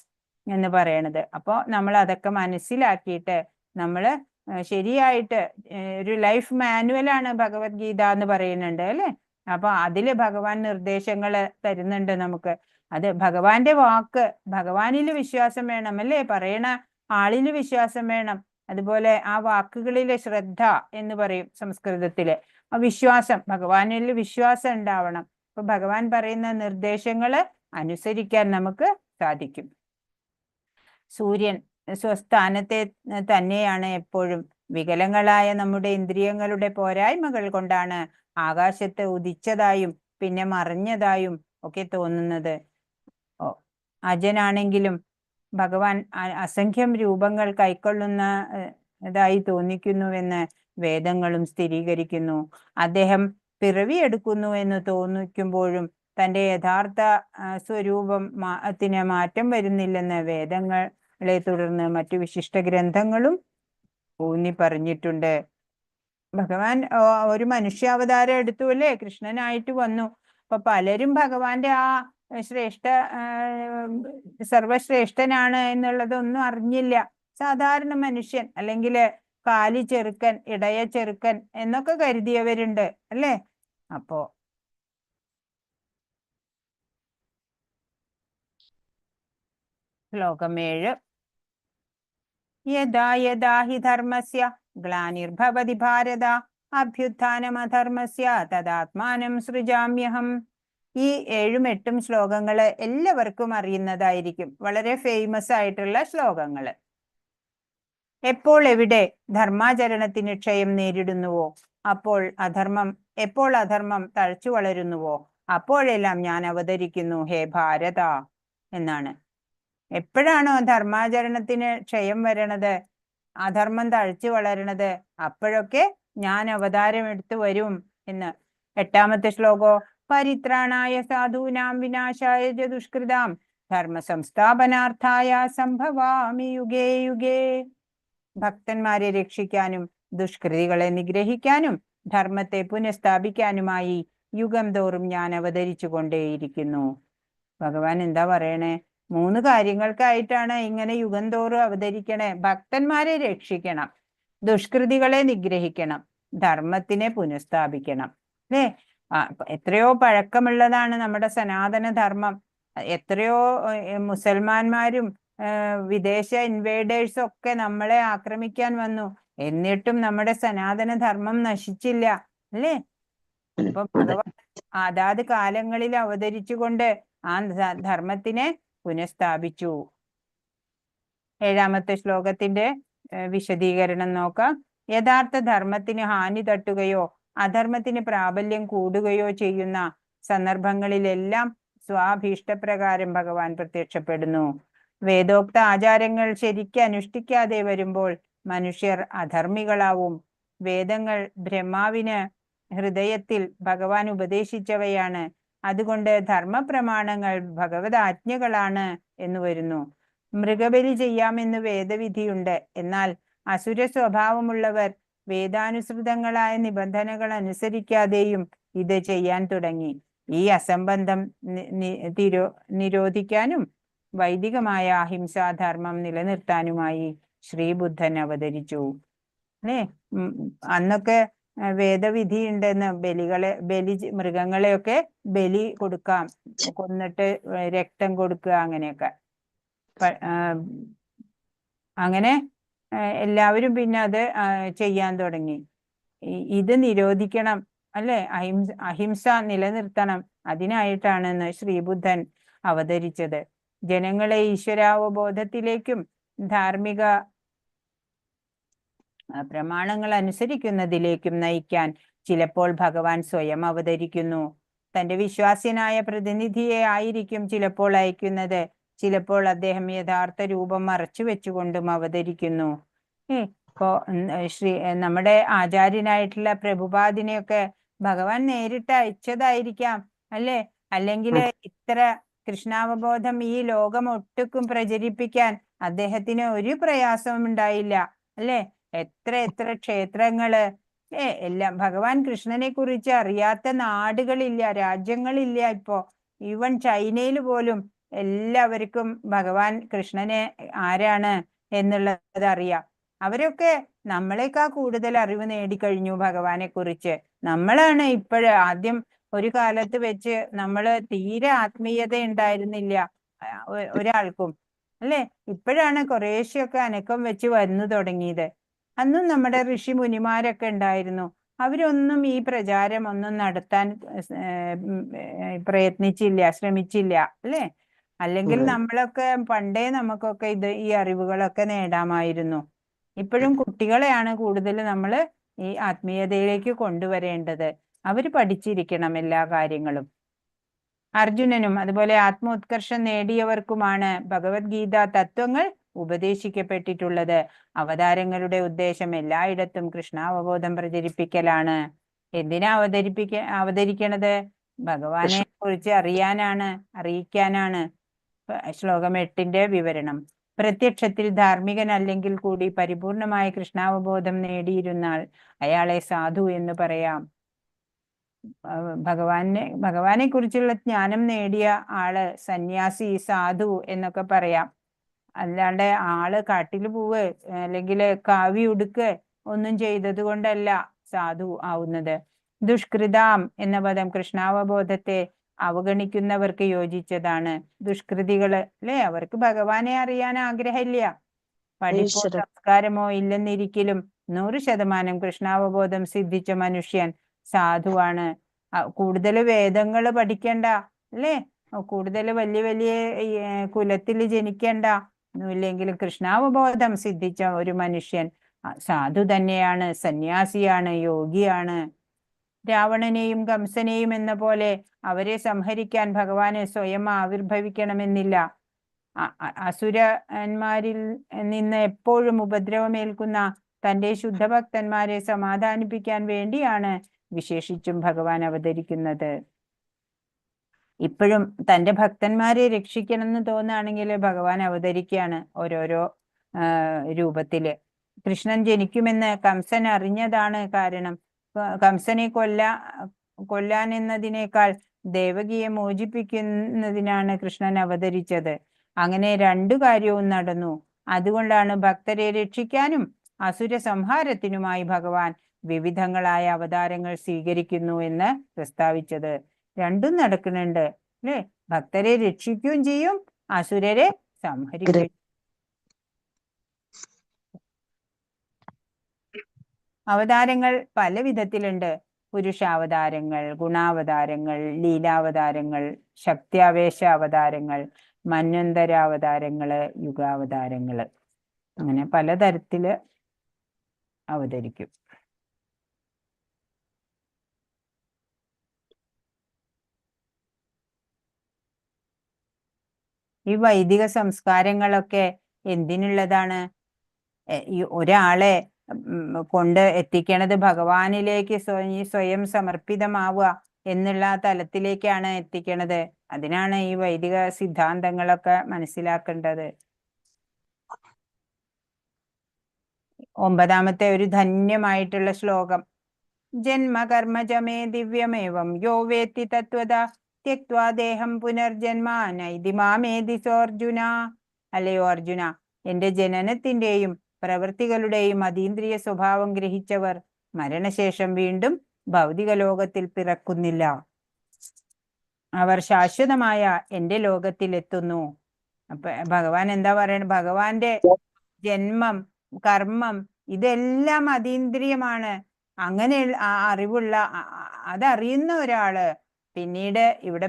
എന്ന് പറയണത്. അപ്പോൾ നമ്മൾ അതൊക്കെ മനസ്സിലാക്കിയിട്ട് നമ്മൾ ശരിയായിട്ട് ഒരു ലൈഫ് മാനുവലാണ് ഭഗവത്ഗീത എന്ന് പറയുന്നുണ്ട്, അല്ലെ? അപ്പൊ അതില് ഭഗവാൻ നിർദ്ദേശങ്ങൾ തരുന്നുണ്ട് നമുക്ക്. അത് ഭഗവാന്റെ വാക്ക്, ഭഗവാനിൽ വിശ്വാസം വേണം, അല്ലേ? പറയണ ആളിന് വിശ്വാസം വേണം. അതുപോലെ ആ വാക്കുകളിലെ ശ്രദ്ധ എന്ന് പറയും സംസ്കൃതത്തില്. ആ വിശ്വാസം, ഭഗവാനിൽ വിശ്വാസം ഉണ്ടാവണം. അപ്പൊ ഭഗവാൻ പറയുന്ന നിർദ്ദേശങ്ങള് അനുസരിക്കാൻ നമുക്ക് സാധിക്കും. സൂര്യൻ സ്വസ്ഥാനത്തെ തന്നെയാണ് എപ്പോഴും. വികലങ്ങളായ നമ്മുടെ ഇന്ദ്രിയങ്ങളുടെ പോരായ്മകൾ കൊണ്ടാണ് ആകാശത്ത് ഉദിച്ചതായും പിന്നെ മറിഞ്ഞതായും ഒക്കെ തോന്നുന്നത്. അജനാണെങ്കിലും ഭഗവാൻ അസംഖ്യം രൂപങ്ങൾ കൈക്കൊള്ളുന്നതായി തോന്നിക്കുന്നുവെന്ന് വേദങ്ങളും സ്ഥിരീകരിക്കുന്നു. അദ്ദേഹം പിറവിയെടുക്കുന്നു എന്ന് തോന്നിക്കുമ്പോഴും തൻ്റെ യഥാർത്ഥ സ്വരൂപത്തിന് മാറ്റം വരുന്നില്ലെന്ന് വേദങ്ങളെ തുടർന്ന് മറ്റു വിശിഷ്ട ഗ്രന്ഥങ്ങളും ഊന്നി പറഞ്ഞിട്ടുണ്ട്. ഭഗവാൻ ഒരു മനുഷ്യാവതാരം എടുത്തു, അല്ലേ? കൃഷ്ണനായിട്ട് വന്നു. അപ്പൊ പലരും ഭഗവാന്റെ ആ സർവശ്രേഷ്ഠനാണ് എന്നുള്ളതൊന്നും അറിഞ്ഞില്ല. സാധാരണ മനുഷ്യൻ, അല്ലെങ്കിൽ കാലി ചെറുക്കൻ, ഇടയ ചെറുക്കൻ എന്നൊക്കെ കരുതിയവരുണ്ട്, അല്ലേ? അപ്പോ ശ്ലോകം 7. യഥാ യഥാ ഹി ധർമ്മസ്യ ഗ്ലാനിർഭവതി ഭാരത അഭ്യുത്ഥാനമധർമ്മസ്യ തദാത്മാനം സൃജാമ്യഹം. ഈ 7ഉം 8ഉം ശ്ലോകങ്ങള് എല്ലാവർക്കും അറിയുന്നതായിരിക്കും. വളരെ ഫേമസ് ആയിട്ടുള്ള ശ്ലോകങ്ങള്. എപ്പോൾ എവിടെ ധർമാചരണത്തിന് ക്ഷയം നേരിടുന്നുവോ എപ്പോൾ അധർമ്മം തഴച്ചു വളരുന്നുവോ അപ്പോഴെല്ലാം ഞാൻ അവതരിക്കുന്നു ഹേ ഭാരത എന്നാണ്. എപ്പോഴാണോ ധർമാചരണത്തിന് ക്ഷയം വരണത്, അധർമ്മം തഴച്ചു വളരണത്, അപ്പോഴൊക്കെ ഞാൻ അവതാരം എടുത്തു വരും എന്ന്. 8ാമത്തെ ശ്ലോകോ പരിത്രാണായ സാധൂനാം വിനാശായ ദുഷ്കൃതാം ധർമ്മ സംസ്ഥാപനാർത്ഥായ സംഭവാമി യുഗേ യുഗേ. ഭക്തന്മാരെ രക്ഷിക്കാനും ദുഷ്കൃതികളെ നിഗ്രഹിക്കാനും ധർമ്മത്തെ പുനഃസ്ഥാപിക്കാനുമായി യുഗം തോറും ഞാൻ അവതരിച്ചു കൊണ്ടേയിരിക്കുന്നു. ഭഗവാൻ എന്താ പറയണേ? 3 കാര്യങ്ങൾക്കായിട്ടാണ് ഇങ്ങനെ യുഗം തോറും അവതരിക്കണേ. ഭക്തന്മാരെ രക്ഷിക്കണം, ദുഷ്കൃതികളെ നിഗ്രഹിക്കണം, ധർമ്മത്തിനെ പുനഃസ്ഥാപിക്കണം, അല്ലേ? എത്രയോ പഴക്കമുള്ളതാണ് നമ്മുടെ സനാതന ധർമ്മം. എത്രയോ മുസൽമാന്മാരും വിദേശ ഇൻവേഡേഴ്സും ഒക്കെ നമ്മളെ ആക്രമിക്കാൻ വന്നു, എന്നിട്ടും നമ്മുടെ സനാതന ധർമ്മം നശിച്ചില്ല, അല്ലേ? അപ്പൊ ഭഗവാൻ അതാത് കാലങ്ങളിൽ അവതരിച്ചുകൊണ്ട് ആ ധർമ്മത്തിനെ പുനഃസ്ഥാപിച്ചു. 7ാമത്തെ ശ്ലോകത്തിന്റെ വിശദീകരണം നോക്കാം. യഥാർത്ഥ ധർമ്മത്തിന് ഹാനി തട്ടുകയോ അധർമ്മത്തിന് പ്രാബല്യം കൂടുകയോ ചെയ്യുന്ന സന്ദർഭങ്ങളിലെല്ലാം സ്വാഭീഷ്ടപ്രകാരം ഭഗവാൻ പ്രത്യക്ഷപ്പെടുന്നു. വേദോക്ത ആചാരങ്ങൾ ശരിക്ക് അനുഷ്ഠിക്കാതെ വരുമ്പോൾ മനുഷ്യർ അധർമ്മികളാവും. വേദങ്ങൾ ബ്രഹ്മാവിന് ഹൃദയത്തിൽ ഭഗവാൻ ഉപദേശിച്ചവയാണ്. അതുകൊണ്ട് ധർമ്മപ്രമാണങ്ങൾ ഭഗവത് ആജ്ഞകളാണ് എന്ന് വരുന്നു. മൃഗബലി ചെയ്യാമെന്ന് വേദവിധിയുണ്ട്. എന്നാൽ അസുര സ്വഭാവമുള്ളവർ വേദാനുസൃതങ്ങളായ നിബന്ധനകൾ അനുസരിക്കാതെയും ഇത് ചെയ്യാൻ തുടങ്ങി. ഈ അസംബന്ധം നിരോധിക്കാനും വൈദികമായ അഹിംസാധർമ്മം നിലനിർത്താനുമായി ശ്രീബുദ്ധൻ അവതരിച്ചു. അല്ലേ? അന്നൊക്കെ വേദവിധി ഉണ്ടെന്ന് മൃഗങ്ങളെയൊക്കെ ബലി കൊടുക്കാം, കൊന്നിട്ട് രക്തം കൊടുക്കുക, അങ്ങനെയൊക്കെ. അങ്ങനെ എല്ലാവരും പിന്നെ അത് ചെയ്യാൻ തുടങ്ങി. ഇത് നിരോധിക്കണം, അല്ലെ? അഹിംസ നിലനിർത്തണം. അതിനായിട്ടാണെന്ന് ശ്രീബുദ്ധൻ അവതരിച്ചത്. ജനങ്ങളെ ഈശ്വരാവബോധത്തിലേക്കും ധാർമ്മിക പ്രമാണങ്ങൾ അനുസരിക്കുന്നതിലേക്കും നയിക്കാൻ ചിലപ്പോൾ ഭഗവാൻ സ്വയം അവതരിക്കുന്നു. തന്റെ വിശ്വാസ്യനായ പ്രതിനിധിയെ ആയിരിക്കും ചിലപ്പോൾ അയക്കുന്നത്. ചിലപ്പോൾ അദ്ദേഹം യഥാർത്ഥ രൂപം മറച്ചു വെച്ചുകൊണ്ടും അവതരിക്കുന്നു. ഇപ്പോ നമ്മുടെ ആചാര്യനായിട്ടുള്ള പ്രഭുപാദിനെയൊക്കെ ഭഗവാൻ നേരിട്ട് അയച്ചതായിരിക്കാം, അല്ലെ? അല്ലെങ്കിൽ ഇത്ര കൃഷ്ണാവബോധം ഈ ലോകം ഒട്ടുക്കും പ്രചരിപ്പിക്കാൻ അദ്ദേഹത്തിന് ഒരു പ്രയാസവും ഉണ്ടായില്ല, അല്ലെ? എത്ര എത്ര ക്ഷേത്രങ്ങള്, എല്ലാം. ഭഗവാൻ കൃഷ്ണനെ കുറിച്ച് അറിയാത്ത നാടുകളില്ല, രാജ്യങ്ങളില്ല. ഇപ്പോ ഈവൻ ചൈനയിൽ പോലും എല്ലാവർക്കും ഭഗവാൻ കൃഷ്ണനെ ആരാണ് എന്നുള്ളത് അറിയാം. അവരൊക്കെ നമ്മളെക്കാൾ കൂടുതൽ അറിവ് നേടിക്കഴിഞ്ഞു ഭഗവാനെ കുറിച്ച്. നമ്മളാണ് ആദ്യം ഒരു കാലത്ത് വെച്ച് നമ്മള് തീരെ ആത്മീയത ഉണ്ടായിരുന്നില്ല ഒരാൾക്കും, അല്ലെ? ഇപ്പോഴാണ് കുറേശ്ശെയൊക്കെ അനക്കം വെച്ച് വന്നു തുടങ്ങിയത്. അന്നും നമ്മുടെ ഋഷി മുനിമാരൊക്കെ ഉണ്ടായിരുന്നു. അവരൊന്നും ഈ പ്രചാരം ഒന്നും നടത്താൻ ശ്രമിച്ചില്ല, അല്ലെ? അല്ലെങ്കിൽ നമ്മളൊക്കെ പണ്ടേ നമുക്കൊക്കെ ഈ അറിവുകളൊക്കെ നേടാമായിരുന്നു. ഇപ്പോഴും കുട്ടികളെയാണ് കൂടുതൽ നമ്മൾ ഈ ആത്മീയതയിലേക്ക് കൊണ്ടുവരേണ്ടത്. അവര് പഠിച്ചിരിക്കണം എല്ലാ കാര്യങ്ങളും. അർജുനനും അതുപോലെ ആത്മോത്കർഷം നേടിയവർക്കുമാണ് ഭഗവത്ഗീത തത്വങ്ങൾ ഉപദേശിക്കപ്പെട്ടിട്ടുള്ളത്. അവതാരങ്ങളുടെ ഉദ്ദേശം എല്ലായിടത്തും കൃഷ്ണാവബോധം പ്രചരിപ്പിക്കലാണ്. എന്തിനാ അവതരിക്കണത്? ഭഗവാനെ കുറിച്ച് അറിയിക്കാനാണ്. ശ്ലോകം 8 വിവരണം. പ്രത്യക്ഷത്തിൽ ധാർമ്മികനല്ലെങ്കിൽ കൂടി പരിപൂർണമായ കൃഷ്ണാവബോധം നേടിയിരുന്നാൽ അയാളെ സാധു എന്ന് പറയാം. ഭഗവാനെ കുറിച്ചുള്ള ജ്ഞാനം നേടിയ ആള് സന്യാസി, സാധു എന്നൊക്കെ പറയാം. അല്ലാണ്ട് ആള് കാട്ടില് പോവ് അല്ലെങ്കിൽ കാവി ഉടുക്ക് ഒന്നും ചെയ്തത് കൊണ്ടല്ല സാധു ആവുന്നത്. ദുഷ്കൃതാം എന്ന പദം കൃഷ്ണാവബോധത്തെ അവഗണിക്കുന്നവർക്ക് യോജിച്ചതാണ്. ദുഷ്കൃതികള്, അല്ലെ? അവർക്ക് ഭഗവാനെ അറിയാൻ ആഗ്രഹമില്ല. പഠിപ്പോ സംസ്കാരമോ ഇല്ലെന്നിരിക്കലും 100% കൃഷ്ണാവബോധം സിദ്ധിച്ച മനുഷ്യൻ സാധുവാണ്. കൂടുതൽ വേദങ്ങൾ പഠിക്കണ്ട, അല്ലെ? കൂടുതൽ വലിയ വലിയ കുലത്തിൽ ജനിക്കണ്ട, ഒന്നുമില്ലെങ്കിലും കൃഷ്ണാവബോധം സിദ്ധിച്ച ഒരു മനുഷ്യൻ സാധു തന്നെയാണ്, സന്യാസിയാണ്, യോഗിയാണ്. രാവണനെയും കംസനെയും എന്ന പോലെ അവരെ സംഹരിക്കാൻ ഭഗവാന് സ്വയം ആവിർഭവിക്കണമെന്നില്ല. അസുരന്മാരിൽ നിന്ന് എപ്പോഴും ഉപദ്രവമേൽക്കുന്ന തന്റെ ശുദ്ധഭക്തന്മാരെ സമാധാനിപ്പിക്കാൻ വേണ്ടിയാണ് വിശേഷിച്ചും ഭഗവാൻ അവതരിക്കുന്നത്. ഇപ്പോഴും തന്റെ ഭക്തന്മാരെ രക്ഷിക്കണം എന്ന് തോന്നുകയാണെങ്കിൽ ഭഗവാൻ അവതരിക്കുകയാണ് ഓരോരോ രൂപത്തില്. കൃഷ്ണൻ ജനിക്കുമെന്ന് കംസൻ അറിഞ്ഞതാണ് കാരണം. കംസനെ കൊല്ലാൻ എന്നതിനേക്കാൾ ദേവകിയെ മോചിപ്പിക്കുന്നതിനാണ് കൃഷ്ണൻ അവതരിച്ചത്. അങ്ങനെ 2 കാര്യവും നടന്നു. അതുകൊണ്ടാണ് ഭക്തരെ രക്ഷിക്കാനും അസുര സംഹാരത്തിനുമായി ഭഗവാൻ വിവിധങ്ങളായ അവതാരങ്ങൾ സ്വീകരിക്കുന്നു എന്ന് പ്രസ്താവിച്ചത്. 2ഉം നടക്കുന്നുണ്ട്, അല്ലെ? ഭക്തരെ രക്ഷിക്കുകയും ചെയ്യും, അസുരരെ സംഹരിക്കുകയും. അവതാരങ്ങൾ പല വിധത്തിലുണ്ട്. പുരുഷാവതാരങ്ങൾ, ഗുണാവതാരങ്ങൾ, ലീലാവതാരങ്ങൾ, ശക്തിയാവേശ അവതാരങ്ങൾ, മന്വന്തരാവതാരങ്ങള്, യുഗാവതാരങ്ങള്, അങ്ങനെ പലതരത്തില് അവതരിക്കും. ഈ വൈദിക സംസ്കാരങ്ങളൊക്കെ എന്തിനുള്ളതാണ്? ഒരാളെ കൊണ്ട് എത്തിക്കണത് ഭഗവാനിലേക്ക് സ്വയം സമർപ്പിതമാവുക, എന്നുള്ള ആ തലത്തിലേക്കാണ് എത്തിക്കണത്. അതിനാണ് ഈ വൈദിക സിദ്ധാന്തങ്ങളൊക്കെ മനസ്സിലാക്കേണ്ടത്. 9ാമത്തെ ഒരു ധന്യമായിട്ടുള്ള ശ്ലോകം. ജന്മകർമ്മജമേ ദിവ്യമേവം യോ വേത്തി തത്വത ത്യക്വാ ദേഹം പുനർജന്മ നൈതി മാമേതി സോർജുന. അല്ലയോ അർജുന, എന്റെ ജനനത്തിന്റെയും പ്രവൃത്തികളുടെയും അതീന്ദ്രിയ സ്വഭാവം ഗ്രഹിച്ചവർ മരണശേഷം വീണ്ടും ഭൗതിക ലോകത്തിൽ പിറക്കുന്നില്ല. അവർ ശാശ്വതമായ എന്റെ ലോകത്തിലെത്തുന്നു. അപ്പൊ ഭഗവാൻ എന്താ പറയണത്? ഭഗവാന്റെ ജന്മം, കർമ്മം ഇതെല്ലാം അതീന്ദ്രിയമാണ്. അങ്ങനെ അറിവുള്ള അതറിയുന്ന ഒരാള് പിന്നീട് ഇവിടെ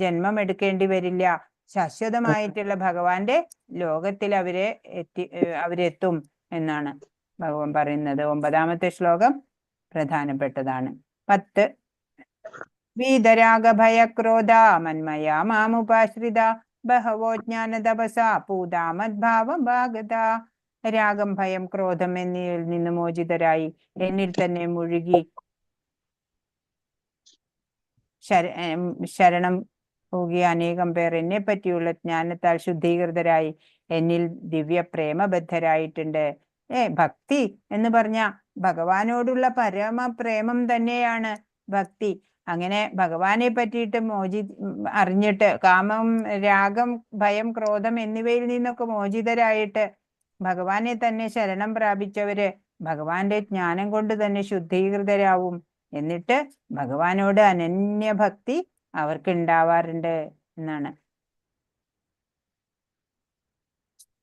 ജന്മം എടുക്കേണ്ടി വരില്ല. ശാശ്വതമായിട്ടുള്ള ഭഗവാന്റെ ലോകത്തിൽ അവരെത്തും എന്നാണ് ഭഗവാൻ പറയുന്നത്. 9ാമത്തെ ശ്ലോകം പ്രധാനപ്പെട്ടതാണ്. 10. വീതരാഗഭയക്രോധ മന്മയാ മാമുപാശ്രിത ബഹവോ ജ്ഞാനതപസാ പൂതാ മദ്ഭാവഭാഗത. രാഗം, ഭയം, ക്രോധം എന്നിവയിൽ നിന്ന് മോചിതരായി എന്നിൽ തന്നെ മുഴുകി ശരണം പോകിയ അനേകം പേർ എന്നെ പറ്റിയുള്ള ജ്ഞാനത്താൽ ശുദ്ധീകൃതരായി എന്നിൽ ദിവ്യ പ്രേമബദ്ധരായിട്ടുണ്ട്. ഭക്തി എന്ന് പറഞ്ഞ ഭഗവാനോടുള്ള പരമ പ്രേമം തന്നെയാണ് ഭക്തി. അങ്ങനെ ഭഗവാനെ പറ്റിയിട്ട് അറിഞ്ഞിട്ട് കാമം, രാഗം, ഭയം, ക്രോധം എന്നിവയിൽ നിന്നൊക്കെ മോചിതരായിട്ട് ഭഗവാനെ തന്നെ ശരണം പ്രാപിച്ചവര് ഭഗവാന്റെ ജ്ഞാനം കൊണ്ട് തന്നെ ശുദ്ധീകൃതരാവും. എന്നിട്ട് ഭഗവാനോട് അനന്യഭക്തി അവർക്ക് ഉണ്ടാവാറുണ്ട് എന്നാണ്.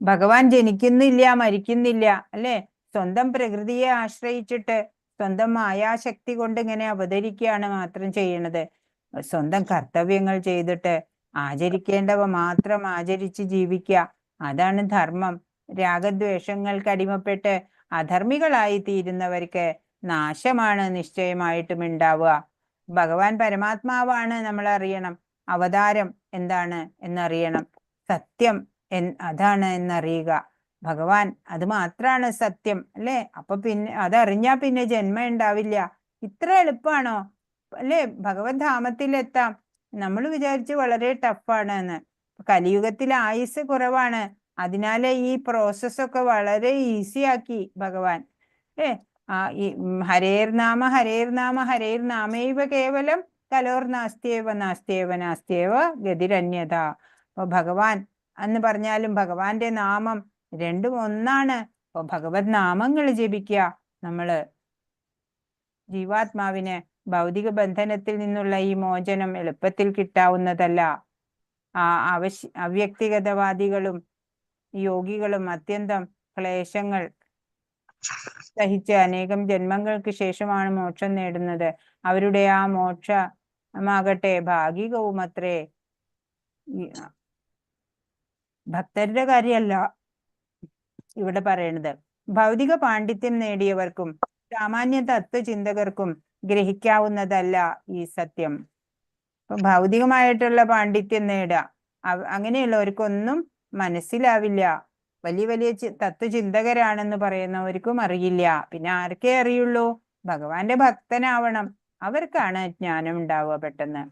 ഭഗവാൻ ജനിക്കുന്നില്ല, മരിക്കുന്നില്ല, അല്ലെ? സ്വന്തം പ്രകൃതിയെ ആശ്രയിച്ചിട്ട് സ്വന്തം മായാശക്തി കൊണ്ട് ഇങ്ങനെ അവതരിക്കുകയാണ് മാത്രം ചെയ്യണത്. സ്വന്തം കർത്തവ്യങ്ങൾ ചെയ്തിട്ട് ആചരിക്കേണ്ടവ മാത്രം ആചരിച്ച് ജീവിക്കുക, അതാണ് ധർമ്മം. രാഗദ്വേഷങ്ങൾക്ക് അടിമപ്പെട്ട് അധർമ്മികളായി തീരുന്നവർക്ക് നാശമാണ് നിശ്ചയമായിട്ടും ഉണ്ടാവുക. ഭഗവാൻ പരമാത്മാവാണ് നമ്മൾ അറിയണം. അവതാരം എന്താണ് എന്നറിയണം. സത്യം അതാണ് എന്നറിയുക. ഭഗവാൻ അത് മാത്രാണ് സത്യം, അല്ലെ? അപ്പൊ പിന്നെ അതറിഞ്ഞാ പിന്നെ ജന്മം ഉണ്ടാവില്ല. ഇത്ര എളുപ്പമാണോ, അല്ലെ? ഭഗവത് ധാമത്തിലെത്താം. നമ്മൾ വിചാരിച്ച് വളരെ ടഫാണ് എന്ന്. കലിയുഗത്തിൽ ആയുസ് കുറവാണ്, അതിനാലെ ഈ പ്രോസസ്സൊക്കെ വളരെ ഈസി ആക്കി ഭഗവാൻ. ഈ ഹരേർനാമ ഹരേർനാമ ഹരേർനാമൈവ കേവലം കലോർനാസ്തിയേവ നാസ്തിയേവ നാസ്തിയേവ ഗതിരന്യത. അപ്പൊ ഭഗവാൻ എന്ന് പറഞ്ഞാലും ഭഗവാന്റെ നാമം രണ്ടും ഒന്നാണ്. അപ്പൊ ഭഗവത് നാമങ്ങൾ ജപിക്കുക. നമ്മള് ജീവാത്മാവിന് ഭൗതിക ബന്ധനത്തിൽ നിന്നുള്ള ഈ മോചനം എളുപ്പത്തിൽ കിട്ടാവുന്നതല്ല. അവ്യക്തിഗതവാദികളും യോഗികളും അത്യന്തം ക്ലേശങ്ങൾ സഹിച്ച് അനേകം ജന്മങ്ങൾക്ക് ശേഷമാണ് മോക്ഷം നേടുന്നത്. അവരുടെ ആ മോക്ഷമാകട്ടെ ഭാഗികവുമത്രേ. ഭക്തരുടെ കാര്യമല്ല ഇവിടെ പറയണത്. ഭൗതിക പാണ്ഡിത്യം നേടിയവർക്കും സാമാന്യ തത്വചിന്തകർക്കും ഗ്രഹിക്കാവുന്നതല്ല ഈ സത്യം. ഇപ്പൊ ഭൗതികമായിട്ടുള്ള പാണ്ഡിത്യം നേടുക, അങ്ങനെയുള്ളവർക്കൊന്നും മനസ്സിലാവില്ല. വലിയ വലിയ തത്വചിന്തകരാണെന്ന് പറയുന്നവർക്കും അറിയില്ല. പിന്നെ ആർക്കേ അറിയുള്ളൂ? ഭഗവാന്റെ ഭക്തനാവണം, അവർക്കാണ് ജ്ഞാനം ഉണ്ടാവുക പെട്ടെന്ന്.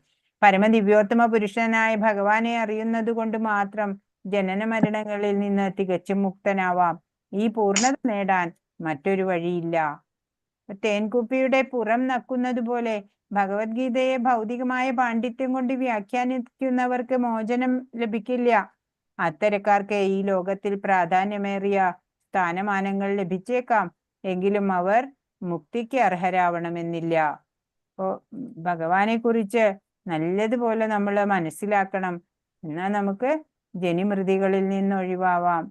പരമദിവ്യോത്തമ പുരുഷനായ ഭഗവാനെ അറിയുന്നത് കൊണ്ട് മാത്രം ജനന മരണങ്ങളിൽ നിന്ന് തികച്ചും മുക്തനാവാം. ഈ പൂർണ്ണത നേടാൻ മറ്റൊരു വഴിയില്ല. തേൻകുപ്പിയുടെ പുറം നക്കുന്നത് പോലെ ഭഗവത്ഗീതയെ ഭൗതികമായ പാണ്ഡിത്യം കൊണ്ട് വ്യാഖ്യാനിക്കുന്നവർക്ക് മോചനം ലഭിക്കില്ല. അത്തരക്കാർക്ക് ഈ ലോകത്തിൽ പ്രാധാന്യമേറിയ സ്ഥാനമാനങ്ങൾ ലഭിച്ചേക്കാം, എങ്കിലും അവർ മുക്തിക്ക് അർഹരാവണമെന്നില്ല. അപ്പോ ഭഗവാനെ കുറിച്ച് നല്ലതുപോലെ നമ്മൾ മനസ്സിലാക്കണം. എന്നാൽ നമുക്ക് ജനിമൃതികളിൽ നിന്ന് ഒഴിവാവാം,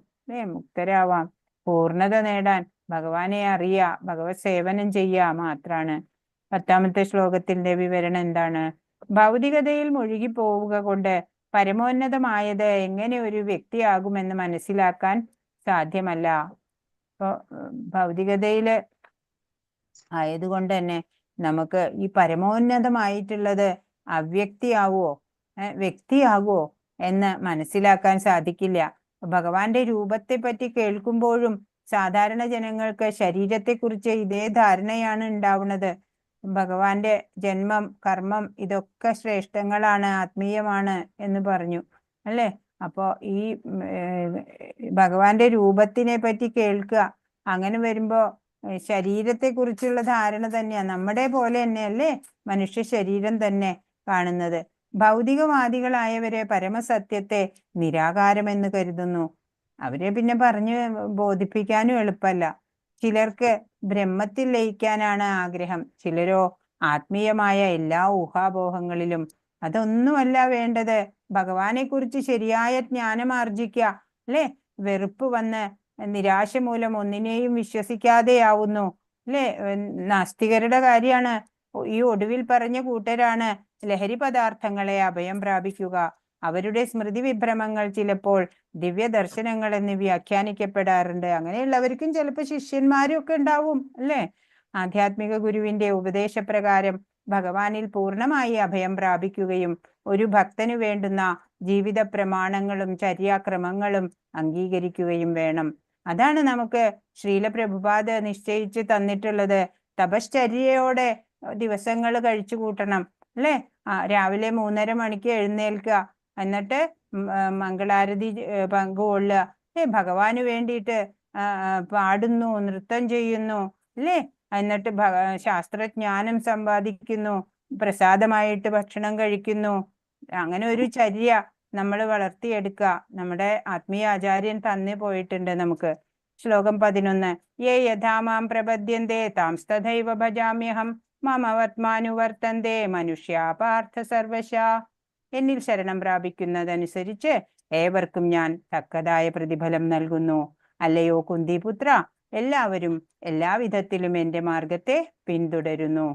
മുക്തരാവാം. പൂർണ്ണത നേടാൻ ഭഗവാനെ അറിയുക, ഭഗവത് സേവനം ചെയ്യുക മാത്രാണ്. 10ാമത്തെ ശ്ലോകത്തിന്റെ വിവരണം എന്താണ്? ഭൗതികതയിൽ മുഴുകി പോവുക കൊണ്ട് പരമോന്നതമായത് എങ്ങനെ ഒരു വ്യക്തിയാകുമെന്ന് മനസ്സിലാക്കാൻ സാധ്യമല്ല. ഇപ്പൊ ഭൗതികതയില് ആയതുകൊണ്ട് തന്നെ നമുക്ക് ഈ പരമോന്നതമായിട്ടുള്ളത് അവ്യക്തിയാവോ വ്യക്തിയാകുമോ എന്ന് മനസ്സിലാക്കാൻ സാധിക്കില്ല. ഭഗവാന്റെ രൂപത്തെ പറ്റി കേൾക്കുമ്പോഴും സാധാരണ ജനങ്ങൾക്ക് ശരീരത്തെക്കുറിച്ച് ഇതേ ധാരണയാണ് ഉണ്ടാവുന്നത്. ഭഗവാന്റെ ജന്മം, കർമ്മം ഇതൊക്കെ ശ്രേഷ്ഠങ്ങളാണ്, ആത്മീയമാണ് എന്ന് പറഞ്ഞു അല്ലേ. അപ്പോ ഈ ഭഗവാന്റെ രൂപത്തിനെ പറ്റി കേൾക്കുക. അങ്ങനെ വരുമ്പോ ശരീരത്തെ കുറിച്ചുള്ള ധാരണ തന്നെയാ നമ്മുടെ പോലെ തന്നെയല്ലേ മനുഷ്യ ശരീരം തന്നെ കാണുന്നത്. ഭൗതികവാദികളായവരെ പരമസത്യത്തെ നിരാകാരമെന്ന് കരുതുന്നു. അവരെ പിന്നെ പറഞ്ഞ് ബോധിപ്പിക്കാനും എളുപ്പമല്ല. ചിലർക്ക് ബ്രഹ്മത്തിൽ ലയിക്കാനാണ് ആഗ്രഹം, ചിലരോ ആത്മീയമായ എല്ലാ ഊഹാപോഹങ്ങളിലും. അതൊന്നുമല്ല വേണ്ടത്. ഭഗവാനെ കുറിച്ച് ശരിയായ ജ്ഞാനം ആർജിക്കുക അല്ലേ. വെറുപ്പ് വന്ന് നിരാശ മൂലം ഒന്നിനെയും വിശ്വസിക്കാതെയാവുന്നു അല്ലേ. നാസ്തികരുടെ കാര്യമാണ് ഈ ഒടുവിൽ പറഞ്ഞ കൂട്ടരാണ് ലഹരി പദാർത്ഥങ്ങളെ അഭയം പ്രാപിക്കുക. അവരുടെ സ്മൃതി വിഭ്രമങ്ങൾ ചിലപ്പോൾ ദിവ്യ ദർശനങ്ങൾ എന്ന് വ്യാഖ്യാനിക്കപ്പെടാറുണ്ട്. അങ്ങനെയുള്ളവർക്കും ചിലപ്പോൾ ശിഷ്യന്മാരും ഒക്കെ ഉണ്ടാവും അല്ലേ. ആധ്യാത്മിക ഗുരുവിന്റെ ഉപദേശപ്രകാരം ഭഗവാനിൽ പൂർണ്ണമായി അഭയം പ്രാപിക്കുകയും ഒരു ഭക്തന് വേണ്ടുന്ന ജീവിത പ്രമാണങ്ങളും ചര്യാക്രമങ്ങളും അംഗീകരിക്കുകയും വേണം. അതാണ് നമുക്ക് ശ്രീല പ്രഭുപാദ് നിശ്ചയിച്ച് തന്നിട്ടുള്ളത്. തപശ്ചര്യയോടെ ദിവസങ്ങൾ കഴിച്ചു കൂട്ടണം അല്ലേ. രാവിലെ 3:30 മണിക്ക് എഴുന്നേൽക്കുക, എന്നിട്ട് മംഗളാരതി പങ്കുകൊള്ളുക, ഭഗവാന് വേണ്ടിയിട്ട് പാടുന്നു, നൃത്തം ചെയ്യുന്നു അല്ലേ. എന്നിട്ട് ശാസ്ത്രജ്ഞാനം സമ്പാദിക്കുന്നു, പ്രസാദമായിട്ട് ഭക്ഷണം കഴിക്കുന്നു. അങ്ങനെ ഒരു ചര്യ നമ്മൾ വളർത്തിയെടുക്കുക. നമ്മുടെ ആത്മീയ ആചാര്യൻ തന്നു പോയിട്ടുണ്ട് നമുക്ക്. ശ്ലോകം 11. യേ യഥാ മാം പ്രപദ്യന്തേ താംസ്തഥൈവ ഭജാമ്യഹം മമവർത്മാനുവർത്തന്തേ മനുഷ്യാ പാർത്ഥ സർവശാ. എന്നിൽ ശരണം പ്രാപിക്കുന്നതനുസരിച്ച് ഏവർക്കും ഞാൻ തക്കതായ പ്രതിഫലം നൽകുന്നു. അല്ലയോ കുന്തിപുത്ര, എല്ലാവരും എല്ലാവിധത്തിലും എന്റെ മാർഗത്തെ പിന്തുടരുന്നു.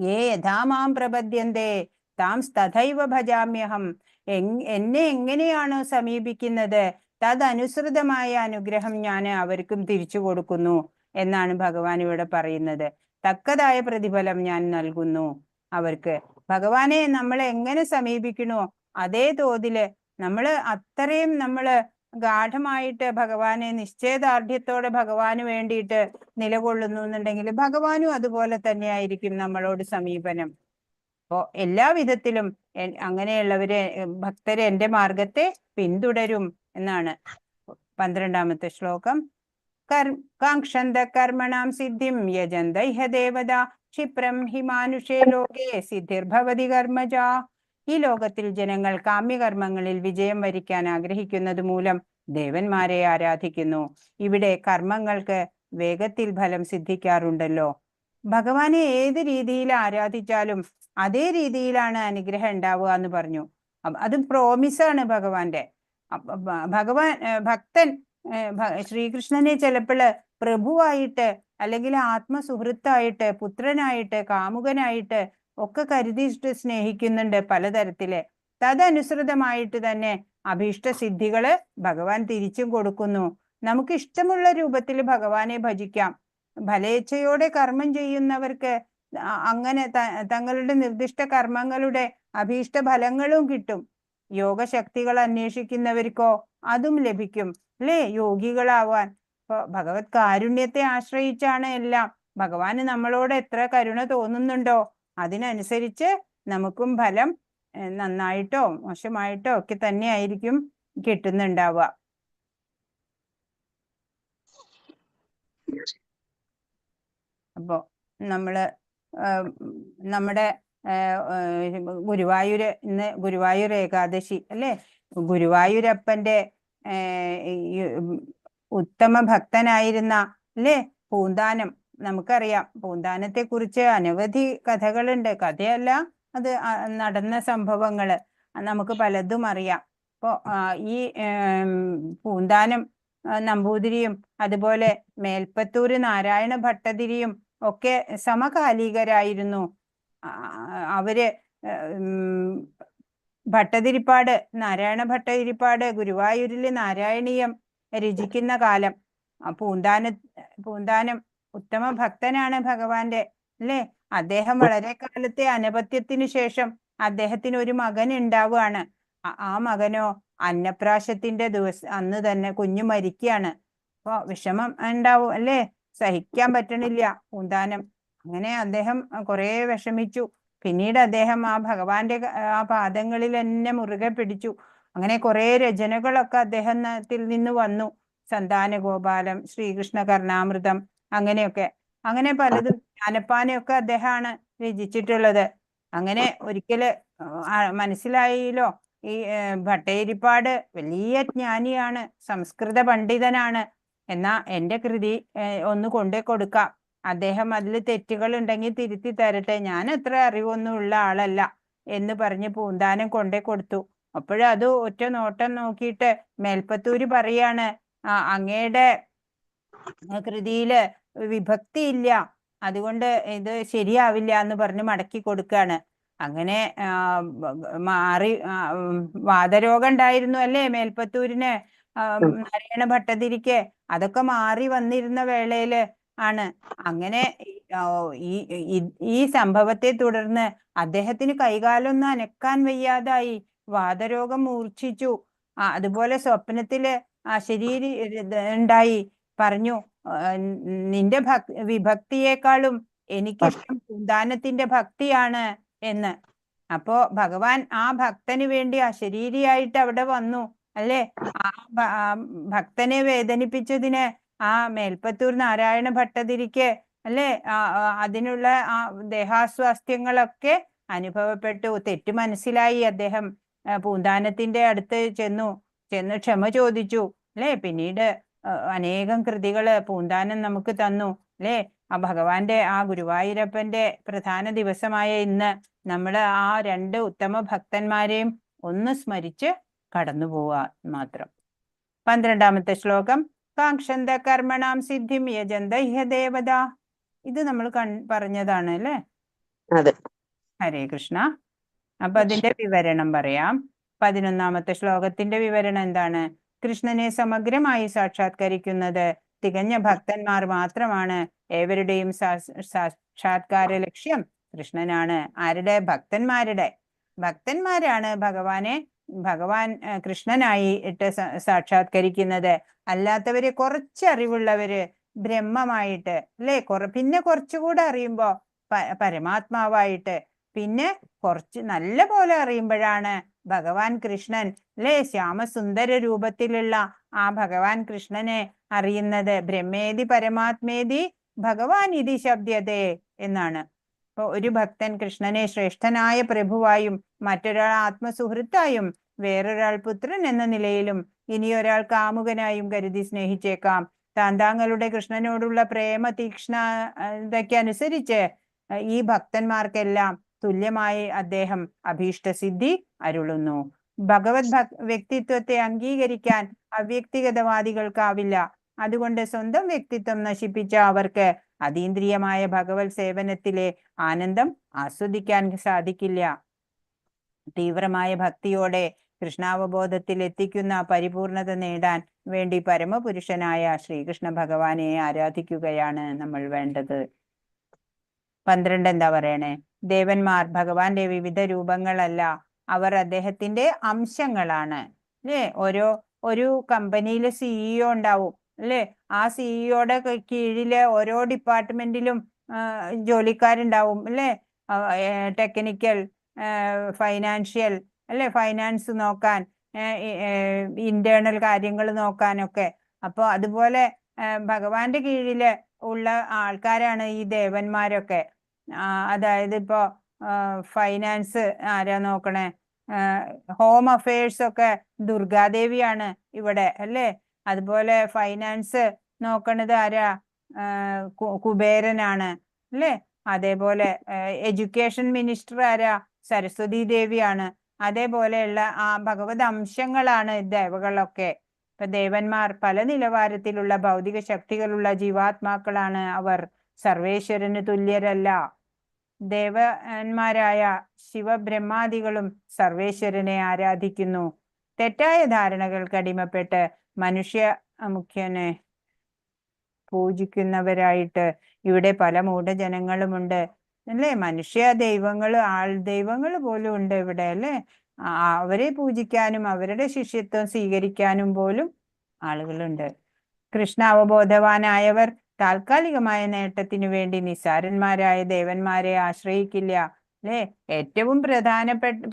യേ യഥാ മാം പ്രപദ്യന്തേ താംസ്തഥൈവ ഭജാമ്യഹം. എന്നെ എങ്ങനെയാണോ സമീപിക്കുന്നത് തദനുസൃതമായ അനുഗ്രഹം ഞാൻ അവർക്കും തിരിച്ചു കൊടുക്കുന്നു എന്നാണ് ഭഗവാൻ ഇവിടെ പറയുന്നത്. തക്കതായ പ്രതിഫലം ഞാൻ നൽകുന്നു അവർക്ക്. ഭഗവാനെ നമ്മൾ എങ്ങനെ സമീപിക്കണോ അതേ തോതില് അത്രയും ഗാഠമായിട്ട് ഭഗവാനെ നിശ്ചയദാർഢ്യത്തോടെ ഭഗവാന് വേണ്ടിയിട്ട് നിലകൊള്ളുന്നു എന്നുണ്ടെങ്കിൽ ഭഗവാനും അതുപോലെ തന്നെയായിരിക്കും നമ്മളോട് സമീപനം. അപ്പോ എല്ലാ വിധത്തിലും അങ്ങനെയുള്ളവരെ ഭക്തരെ എന്റെ മാർഗത്തെ പിന്തുടരും എന്നാണ്. 12ാമത്തെ ശ്ലോകം. കാക്ഷന്ത കർമ്മണാം സിദ്ധിം യജന്ത ഇഹ ദേവത ക്ഷിപ്രം ഹി മാനുഷേ ലോകേ സിദ്ധിർഭവതി കർമ്മജ. ഈ ലോകത്തിൽ ജനങ്ങൾ കാമ്യകർമ്മങ്ങളിൽ വിജയം വരിക്കാൻ ആഗ്രഹിക്കുന്നത് മൂലം ദേവന്മാരെ ആരാധിക്കുന്നു. ഇവിടെ കർമ്മങ്ങൾക്ക് വേഗത്തിൽ ഫലം സിദ്ധിക്കാറുണ്ടല്ലോ. ഭഗവാനെ ഏത് രീതിയിൽ ആരാധിച്ചാലും അതേ രീതിയിലാണ് അനുഗ്രഹം ഉണ്ടാവുക എന്ന് പറഞ്ഞു. അത് പ്രോമിസാണ് ഭഗവാന്റെ. ഭക്തൻ ശ്രീകൃഷ്ണനെ ചിലപ്പോൾ പ്രഭുവായിട്ട് അല്ലെങ്കിൽ ആത്മസുഹൃത്തായിട്ട് പുത്രനായിട്ട് കാമുകനായിട്ട് ഒക്കെ കരുതിയിട്ട് സ്നേഹിക്കുന്നുണ്ട് പലതരത്തില്. തദനുസൃതമായിട്ട് തന്നെ അഭീഷ്ടസിദ്ധികള് ഭഗവാൻ തിരിച്ചും കൊടുക്കുന്നു. നമുക്ക് ഇഷ്ടമുള്ള രൂപത്തിൽ ഭഗവാനെ ഭജിക്കാം. ഫലേച്ഛയോടെ കർമ്മം ചെയ്യുന്നവർക്ക് അങ്ങനെ തങ്ങളുടെ നിർദ്ദിഷ്ട കർമ്മങ്ങളുടെ അഭീഷ്ട ഫലങ്ങളും കിട്ടും. യോഗശക്തികൾ അന്വേഷിക്കുന്നവർക്കോ അതും ലഭിക്കും അല്ലേ, യോഗികളാവാൻ. ഇപ്പൊ ഭഗവത് കാരുണ്യത്തെ ആശ്രയിച്ചാണ് എല്ലാം. ഭഗവാന് നമ്മളോട് എത്ര കരുണ തോന്നുന്നുണ്ടോ അതിനനുസരിച്ച് നമുക്കും ഫലം നന്നായിട്ടോ മോശമായിട്ടോ ഒക്കെ തന്നെ ആയിരിക്കും കിട്ടുന്നുണ്ടാവുക. അപ്പോ നമ്മുടെ ഇന്ന് ഗുരുവായൂർ ഏകാദശി അല്ലേ. ഗുരുവായൂരപ്പന്റെ ഉത്തമ ഭക്തനായിരുന്ന അല്ലേ പൂന്താനം. നമുക്കറിയാം പൂന്താനത്തെ കുറിച്ച് അനവധി കഥകളുണ്ട്. കഥയല്ല, അത് നടന്ന സംഭവങ്ങള് നമുക്ക് പലതും അറിയാം. അപ്പോ ഈ പൂന്താനം നമ്പൂതിരിയും അതുപോലെ മേൽപ്പത്തൂര് നാരായണ ഭട്ടതിരിയും ഒക്കെ സമകാലികരായിരുന്നു. അവര് ഭട്ടതിരിപ്പാട് നാരായണ ഭട്ടതിരിപ്പാട് ഗുരുവായൂരില് നാരായണീയം രചിക്കുന്ന കാലം. പൂന്താനം ഉത്തമ ഭക്തനാണ് ഭഗവാന്റെ അല്ലേ. അദ്ദേഹം വളരെ കാലത്തെ അനപത്യത്തിനു ശേഷം അദ്ദേഹത്തിന് ഒരു മകൻ ഉണ്ടാവുകയാണ്. ആ മകനോ അന്നപ്രാശത്തിന്റെ അന്ന് തന്നെ കുഞ്ഞു മരിക്കുകയാണ്. അപ്പൊ വിഷമം ഉണ്ടാവും അല്ലേ, സഹിക്കാൻ പറ്റണില്ല പൂന്താനം. അങ്ങനെ അദ്ദേഹം കുറെ വിഷമിച്ചു. പിന്നീട് അദ്ദേഹം ആ ഭഗവാന്റെ ആ പാദങ്ങളിൽ തന്നെ മുറുകെ പിടിച്ചു. അങ്ങനെ കുറെ രചനകളൊക്കെ അദ്ദേഹത്തിൽ നിന്ന് വന്നു. സന്താന ഗോപാലം, ശ്രീകൃഷ്ണ കർണാമൃതം, അങ്ങനെയൊക്കെ. അങ്ങനെ പലതും, ജ്ഞാനപ്പാനയൊക്കെ അദ്ദേഹമാണ് രചിച്ചിട്ടുള്ളത്. അങ്ങനെ ഒരിക്കല് മനസ്സിലായില്ലോ, ഈ ഭട്ടതിരിപ്പാട് വലിയ ജ്ഞാനിയാണ്, സംസ്കൃത പണ്ഡിതനാണ്. എന്നാ എന്റെ കൃതി ഒന്ന് കൊണ്ടേ കൊടുക്കാം, അദ്ദേഹം അതിൽ തെറ്റുകൾ ഉണ്ടെങ്കിൽ തിരുത്തി തരട്ടെ, ഞാൻ അത്ര അറിവൊന്നും ഉള്ള ആളല്ല എന്ന് പറഞ്ഞ് പൂന്താനം കൊണ്ടേ കൊടുത്തു. അപ്പോഴത് ഒറ്റ നോട്ടം നോക്കിയിട്ട് മേൽപ്പത്തൂര് പറയാണ്, അങ്ങയുടെ കൃതിയില് വിഭക്തി ഇല്ല, അതുകൊണ്ട് ഇത് ശരിയാവില്ല എന്ന് പറഞ്ഞ് മടക്കി കൊടുക്കാണ്. അങ്ങനെ മാറി. വാതരോഗം ഉണ്ടായിരുന്നു അല്ലേ മേൽപ്പത്തൂരിന്, നാരായണ ഭട്ടതിരിക്ക്. അതൊക്കെ മാറി വന്നിരുന്ന വേളയില് ആണ് അങ്ങനെ ഈ സംഭവത്തെ തുടർന്ന് അദ്ദേഹത്തിന് കൈകാലൊന്നും അനക്കാൻ വയ്യാതായി, വാതരോഗം മൂർച്ഛിച്ചു. അതുപോലെ സ്വപ്നത്തില് ശരീരി ഉണ്ടായി. പറഞ്ഞു, നിന്റെ വിഭക്തിയേക്കാളും എനിക്കിഷ്ടം പൂന്താനത്തിന്റെ ഭക്തിയാണ് എന്ന്. അപ്പോ ഭഗവാൻ ആ ഭക്തന് വേണ്ടി അശരീരിയായിട്ട് അവിടെ വന്നു അല്ലേ. ആ ഭക്തനെ വേദനിപ്പിച്ചതിന് ആ മേൽപ്പത്തൂർ നാരായണ ഭട്ടതിരിക്ക് അല്ലേ അതിനുള്ള ആ ദേഹാസ്വാസ്ഥ്യങ്ങളൊക്കെ അനുഭവപ്പെട്ടു. തെറ്റ് മനസ്സിലായി. അദ്ദേഹം പൂന്താനത്തിന്റെ അടുത്ത് ചെന്ന് ക്ഷമ ചോദിച്ചു അല്ലേ. പിന്നീട് അനേകം കൃതികള് പൂന്താനം നമുക്ക് തന്നു അല്ലേ. ആ ഭഗവാന്റെ ആ ഗുരുവായൂരപ്പന്റെ പ്രധാന ദിവസമായ ഇന്ന് നമ്മൾ ആ രണ്ട് ഉത്തമ ഭക്തന്മാരെയും ഒന്ന് സ്മരിച്ച് കടന്നു പോവാ മാത്രം. 12ാമത്തെ ശ്ലോകം. കാക്ഷന്ത കർമ്മണാം സിദ്ധിം യജന്ത ഹ്യ ദേവത. ഇത് നമ്മൾ പറഞ്ഞതാണ് അല്ലേ. ഹരേ കൃഷ്ണ. അപ്പൊ അതിന്റെ വിവരണം പറയാം. 11ാമത്തെ ശ്ലോകത്തിന്റെ വിവരണം എന്താണ്? കൃഷ്ണനെ സമഗ്രമായി സാക്ഷാത്കരിക്കുന്നത് തികഞ്ഞ ഭക്തന്മാർ മാത്രമാണ്. ഏവരുടെയും സാക്ഷാത്കാര ലക്ഷ്യം കൃഷ്ണനാണ്. ആരുടെ? ഭക്തന്മാരാണ് ഭഗവാൻ കൃഷ്ണനായി ഇട്ട് സാക്ഷാത്കരിക്കുന്നത്. അല്ലാത്തവര് കുറച്ചറിവുള്ളവര് ബ്രഹ്മമായിട്ട് അല്ലേ, പിന്നെ കുറച്ചുകൂടെ അറിയുമ്പോ പരമാത്മാവായിട്ട്, പിന്നെ കുറച്ച് നല്ല പോലെ അറിയുമ്പോഴാണ് ഭഗവാൻ കൃഷ്ണൻ അല്ലേ, ശ്യാമസുന്ദര രൂപത്തിലുള്ള ആ ഭഗവാൻ കൃഷ്ണനെ അറിയുന്നത്. ബ്രഹ്മേതി പരമാത്മേതി ഭഗവാൻ ഇതി ശബ്ദതേ എന്നാണ്. അപ്പൊ ഒരു ഭക്തൻ കൃഷ്ണനെ ശ്രേഷ്ഠനായ പ്രഭുവായും മറ്റൊരാൾ ആത്മസുഹൃത്തായും വേറൊരാൾ പുത്രൻ എന്ന നിലയിലും ഇനിയൊരാൾ കാമുകനായും കരുതി സ്നേഹിച്ചേക്കാം. താന്താങ്ങളുടെ കൃഷ്ണനോടുള്ള പ്രേമ തീക്ഷ്ണതയ്ക്കനുസരിച്ച് ഈ ഭക്തന്മാർക്കെല്ലാം തുല്യമായി അദ്ദേഹം അഭീഷ്ടസിദ്ധി അരുളുന്നു. ഭഗവത് വ്യക്തിത്വത്തെ അംഗീകരിക്കാൻ അവ്യക്തിഗതവാദികൾക്കാവില്ല. അതുകൊണ്ട് സ്വന്തം വ്യക്തിത്വം നശിപ്പിച്ച അവർക്ക് അതീന്ദ്രിയമായ ഭഗവത് സേവനത്തിലെ ആനന്ദം ആസ്വദിക്കാൻ സാധിക്കില്ല. തീവ്രമായ ഭക്തിയോടെ കൃഷ്ണാവബോധത്തിൽ എത്തിക്കുന്ന പരിപൂർണത നേടാൻ വേണ്ടി പരമപുരുഷനായ ശ്രീകൃഷ്ണ ഭഗവാനെ ആരാധിക്കുകയാണ് നമ്മൾ വേണ്ടത്. 12 എന്താ പറയണേ? ദേവന്മാർ ഭഗവാന്റെ വിവിധ രൂപങ്ങളല്ല, അവർ അദ്ദേഹത്തിന്റെ അംശങ്ങളാണ് അല്ലേ. ഒരു കമ്പനിയിൽ സിഇഒ ഉണ്ടാവും അല്ലേ. ആ സിഇഒയുടെ കീഴില് ഓരോ ഡിപ്പാർട്ട്മെന്റിലും ജോലിക്കാരുണ്ടാവും അല്ലേ. ടെക്നിക്കൽ, ഫൈനാൻഷ്യൽ അല്ലെ, ഫൈനാൻസ് നോക്കാൻ, ഇന്റേണൽ കാര്യങ്ങൾ നോക്കാനൊക്കെ. അപ്പോൾ അതുപോലെ ഭഗവാന്റെ കീഴില് ഉള്ള ആൾക്കാരാണ് ഈ ദേവന്മാരൊക്കെ. അതായത് ഇപ്പോ ഫൈനാൻസ് ആരാ നോക്കണേ? ഹോം അഫയേഴ്സ് ഒക്കെ ദുർഗാദേവിയാണ് ഇവിടെ അല്ലേ. അതുപോലെ ഫൈനാൻസ് നോക്കണത് ആരാ? കുബേരനാണ് അല്ലേ. അതേപോലെ എഡ്യൂക്കേഷൻ മിനിസ്റ്റർ ആരാ? സരസ്വതി ദേവിയാണ്. അതേപോലെയുള്ള ആ ഭഗവത് അംശങ്ങളാണ് ദേവകളൊക്കെ. ഇപ്പൊ ദേവന്മാർ പല നിലവാരത്തിലുള്ള ഭൗതിക ശക്തികളുള്ള ജീവാത്മാക്കളാണ്. അവർ സർവേശ്വരന് തുല്യരല്ല. ദേവന്മാരായ ശിവബ്രഹ്മാദികളും സർവേശ്വരനെ ആരാധിക്കുന്നു. തെറ്റായ ധാരണകൾക്ക് അടിമപ്പെട്ട് മനുഷ്യ മുഖ്യനെ പൂജിക്കുന്നവരായിട്ട് ഇവിടെ പല മൂഢജനങ്ങളുമുണ്ട് അല്ലേ. മനുഷ്യ ദൈവങ്ങൾ, ആൾ ദൈവങ്ങൾ പോലും ഉണ്ട് ഇവിടെ അല്ലേ. അവരെ പൂജിക്കാനും അവരുടെ ശിഷ്യത്വം സ്വീകരിക്കാനും പോലും ആളുകളുണ്ട്. കൃഷ്ണ അവബോധവാനായവർ താൽക്കാലികമായ നേട്ടത്തിനു വേണ്ടി നിസ്സാരന്മാരായ ദേവന്മാരെ ആശ്രയിക്കില്ല. അല്ലെ, ഏറ്റവും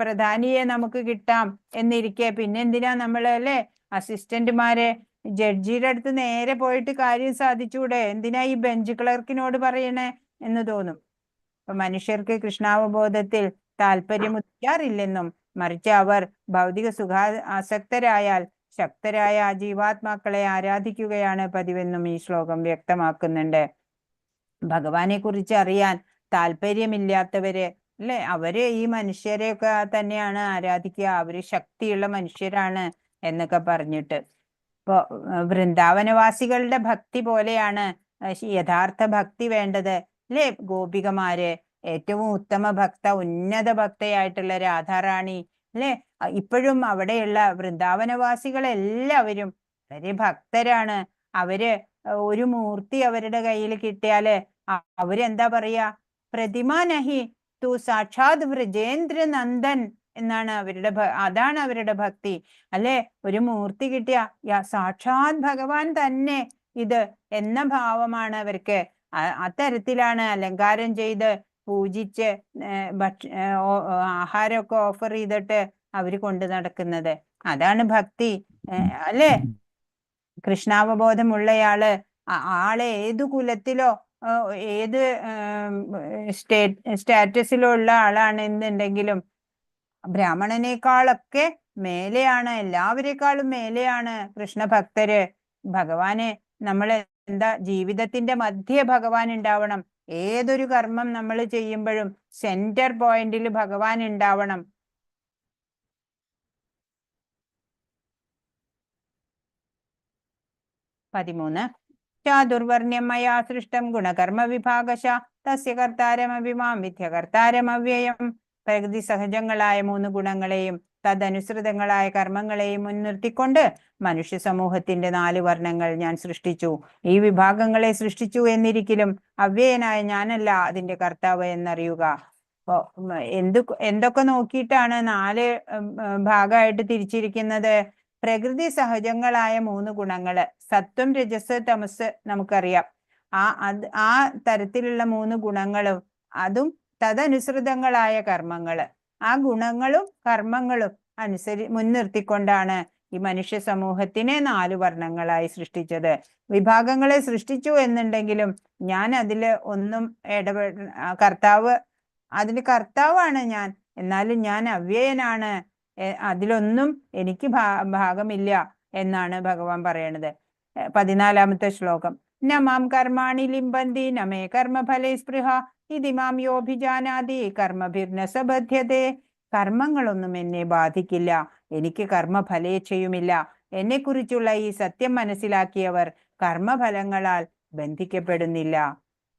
പ്രധാനിയെ നമുക്ക് കിട്ടാം എന്നിരിക്കെ പിന്നെ എന്തിനാ നമ്മള് അല്ലെ അസിസ്റ്റന്റുമാരെ ജഡ്ജിയുടെ അടുത്ത് നേരെ പോയിട്ട് കാര്യം സാധിച്ചൂടെ, എന്തിനാ ഈ ബെഞ്ച് ക്ലർക്കിനോട് പറയണേ എന്ന് തോന്നും. അപ്പൊ മനുഷ്യർക്ക് കൃഷ്ണാവബോധത്തിൽ താല്പര്യമുദിക്കാറില്ലെന്നും മറിച്ച് അവർ ഭൗതിക ആസക്തരായാൽ ശക്തരായ ജീവാത്മാക്കളെ ആരാധിക്കുകയാണ് പതിവെന്നും ഈ ശ്ലോകം വ്യക്തമാക്കുന്നുണ്ട്. ഭഗവാനെ കുറിച്ച് അറിയാൻ താല്പര്യമില്ലാത്തവര് അല്ലെ, അവര് ഈ മനുഷ്യരെയൊക്കെ തന്നെയാണ് ആരാധിക്കുക, അവര് ശക്തിയുള്ള മനുഷ്യരാണ് എന്നൊക്കെ പറഞ്ഞിട്ട്. ഇപ്പൊ വൃന്ദാവനവാസികളുടെ ഭക്തി പോലെയാണ് യഥാർത്ഥ ഭക്തി വേണ്ടത് അല്ലെ. ഗോപികമാര്, ഏറ്റവും ഉത്തമ ഭക്ത, ഉന്നത ഭക്തയായിട്ടുള്ള രാധാറാണി അല്ലെ, ഇപ്പോഴും അവിടെയുള്ള വൃന്ദാവനവാസികളെല്ലാവരും വളരെ ഭക്തരാണ്. അവര് ഒരു മൂർത്തി അവരുടെ കയ്യിൽ കിട്ടിയാല് അവരെന്താ പറയാ, പ്രതിമ നഹി തു സാക്ഷാത് വ്രജേന്ദ്ര നന്ദൻ എന്നാണ് അതാണ് അവരുടെ ഭക്തി അല്ലെ. ഒരു മൂർത്തി കിട്ടിയ സാക്ഷാത് ഭഗവാൻ തന്നെ ഇത് എന്ന ഭാവമാണ് അവർക്ക്. അത്തരത്തിലാണ് അലങ്കാരം ചെയ്ത് പൂജിച്ച് ആഹാരമൊക്കെ ഓഫർ ചെയ്തിട്ട് അവര് കൊണ്ടു നടക്കുന്നത്. അതാണ് ഭക്തി അല്ലെ. കൃഷ്ണാവബോധമുള്ളയാള് ആളെ ഏതു കുലത്തിലോ ഏത് സ്റ്റാറ്റസിലോ ഉള്ള ആളാണെന്നുണ്ടെങ്കിലും ബ്രാഹ്മണനേക്കാളൊക്കെ മേലെയാണ്, എല്ലാവരെക്കാളും മേലെയാണ് കൃഷ്ണഭക്തര്. ഭഗവാന് നമ്മള് എന്താ, ജീവിതത്തിന്റെ മധ്യേ ഭഗവാൻ ഉണ്ടാവണം. ഏതൊരു കർമ്മം നമ്മൾ ചെയ്യുമ്പോഴും സെന്റർ പോയിന്റിൽ ഭഗവാൻ ഉണ്ടാവണം. പതിമൂന്ന്, ചാതുർവർണ്ണ്യം മയാ സൃഷ്ടം ഗുണകർമ്മ വിഭാഗശ തസ്യ കർത്താരമഭിമാം വിദ്യകർത്താരമവ്യയം. പ്രകൃതി സഹജങ്ങളായ 3 ഗുണങ്ങളെയും തദനുസൃതങ്ങളായ കർമ്മങ്ങളെയും മുൻനിർത്തിക്കൊണ്ട് മനുഷ്യ സമൂഹത്തിന്റെ 4 വർണ്ണങ്ങൾ ഞാൻ സൃഷ്ടിച്ചു. ഈ വിഭാഗങ്ങളെ സൃഷ്ടിച്ചു എന്നിരിക്കലും അവ്യയനായ ഞാനല്ല അതിന്റെ കർത്താവ് എന്നറിയുക. അപ്പൊ എന്തൊക്കെ നോക്കിയിട്ടാണ് 4 ഭാഗമായിട്ട് തിരിച്ചിരിക്കുന്നത്? പ്രകൃതി സഹജങ്ങളായ 3 ഗുണങ്ങള്, സത്വം രജസ് തമസ് നമുക്കറിയാം. ആ തരത്തിലുള്ള 3 ഗുണങ്ങളും അതും തദനുസൃതങ്ങളായ കർമ്മങ്ങള്, ആ ഗുണങ്ങളും കർമ്മങ്ങളും മുൻനിർത്തിക്കൊണ്ടാണ് ഈ മനുഷ്യ സമൂഹത്തിനെ 4 വർണ്ണങ്ങളായി സൃഷ്ടിച്ചത്. വിഭാഗങ്ങളെ സൃഷ്ടിച്ചു എന്നുണ്ടെങ്കിലും ഞാൻ അതില് ഒന്നും കർത്താവ്, അതിന് കർത്താവാണ് ഞാൻ, എന്നാലും ഞാൻ അവ്യയനാണ്, അതിലൊന്നും എനിക്ക് ഭാഗമില്ല എന്നാണ് ഭഗവാൻ പറയണത്. 14-ാമത്തെ ശ്ലോകം, നമാം കർമാണി ലിംബന്തി നമേ കർമ്മഫലേ സ്പൃഹ ഇതി മാം യോഭിജാനാതി കർമ്മഭിർന സബധ്യതേ. കർമ്മങ്ങളൊന്നും എന്നെ ബാധിക്കില്ല, എനിക്ക് കർമ്മഫലേച്ഛയുമില്ല. എന്നെക്കുറിച്ചുള്ള ഈ സത്യം മനസ്സിലാക്കിയവർ കർമ്മഫലങ്ങളാൽ ബന്ധിക്കപ്പെടുന്നില്ല.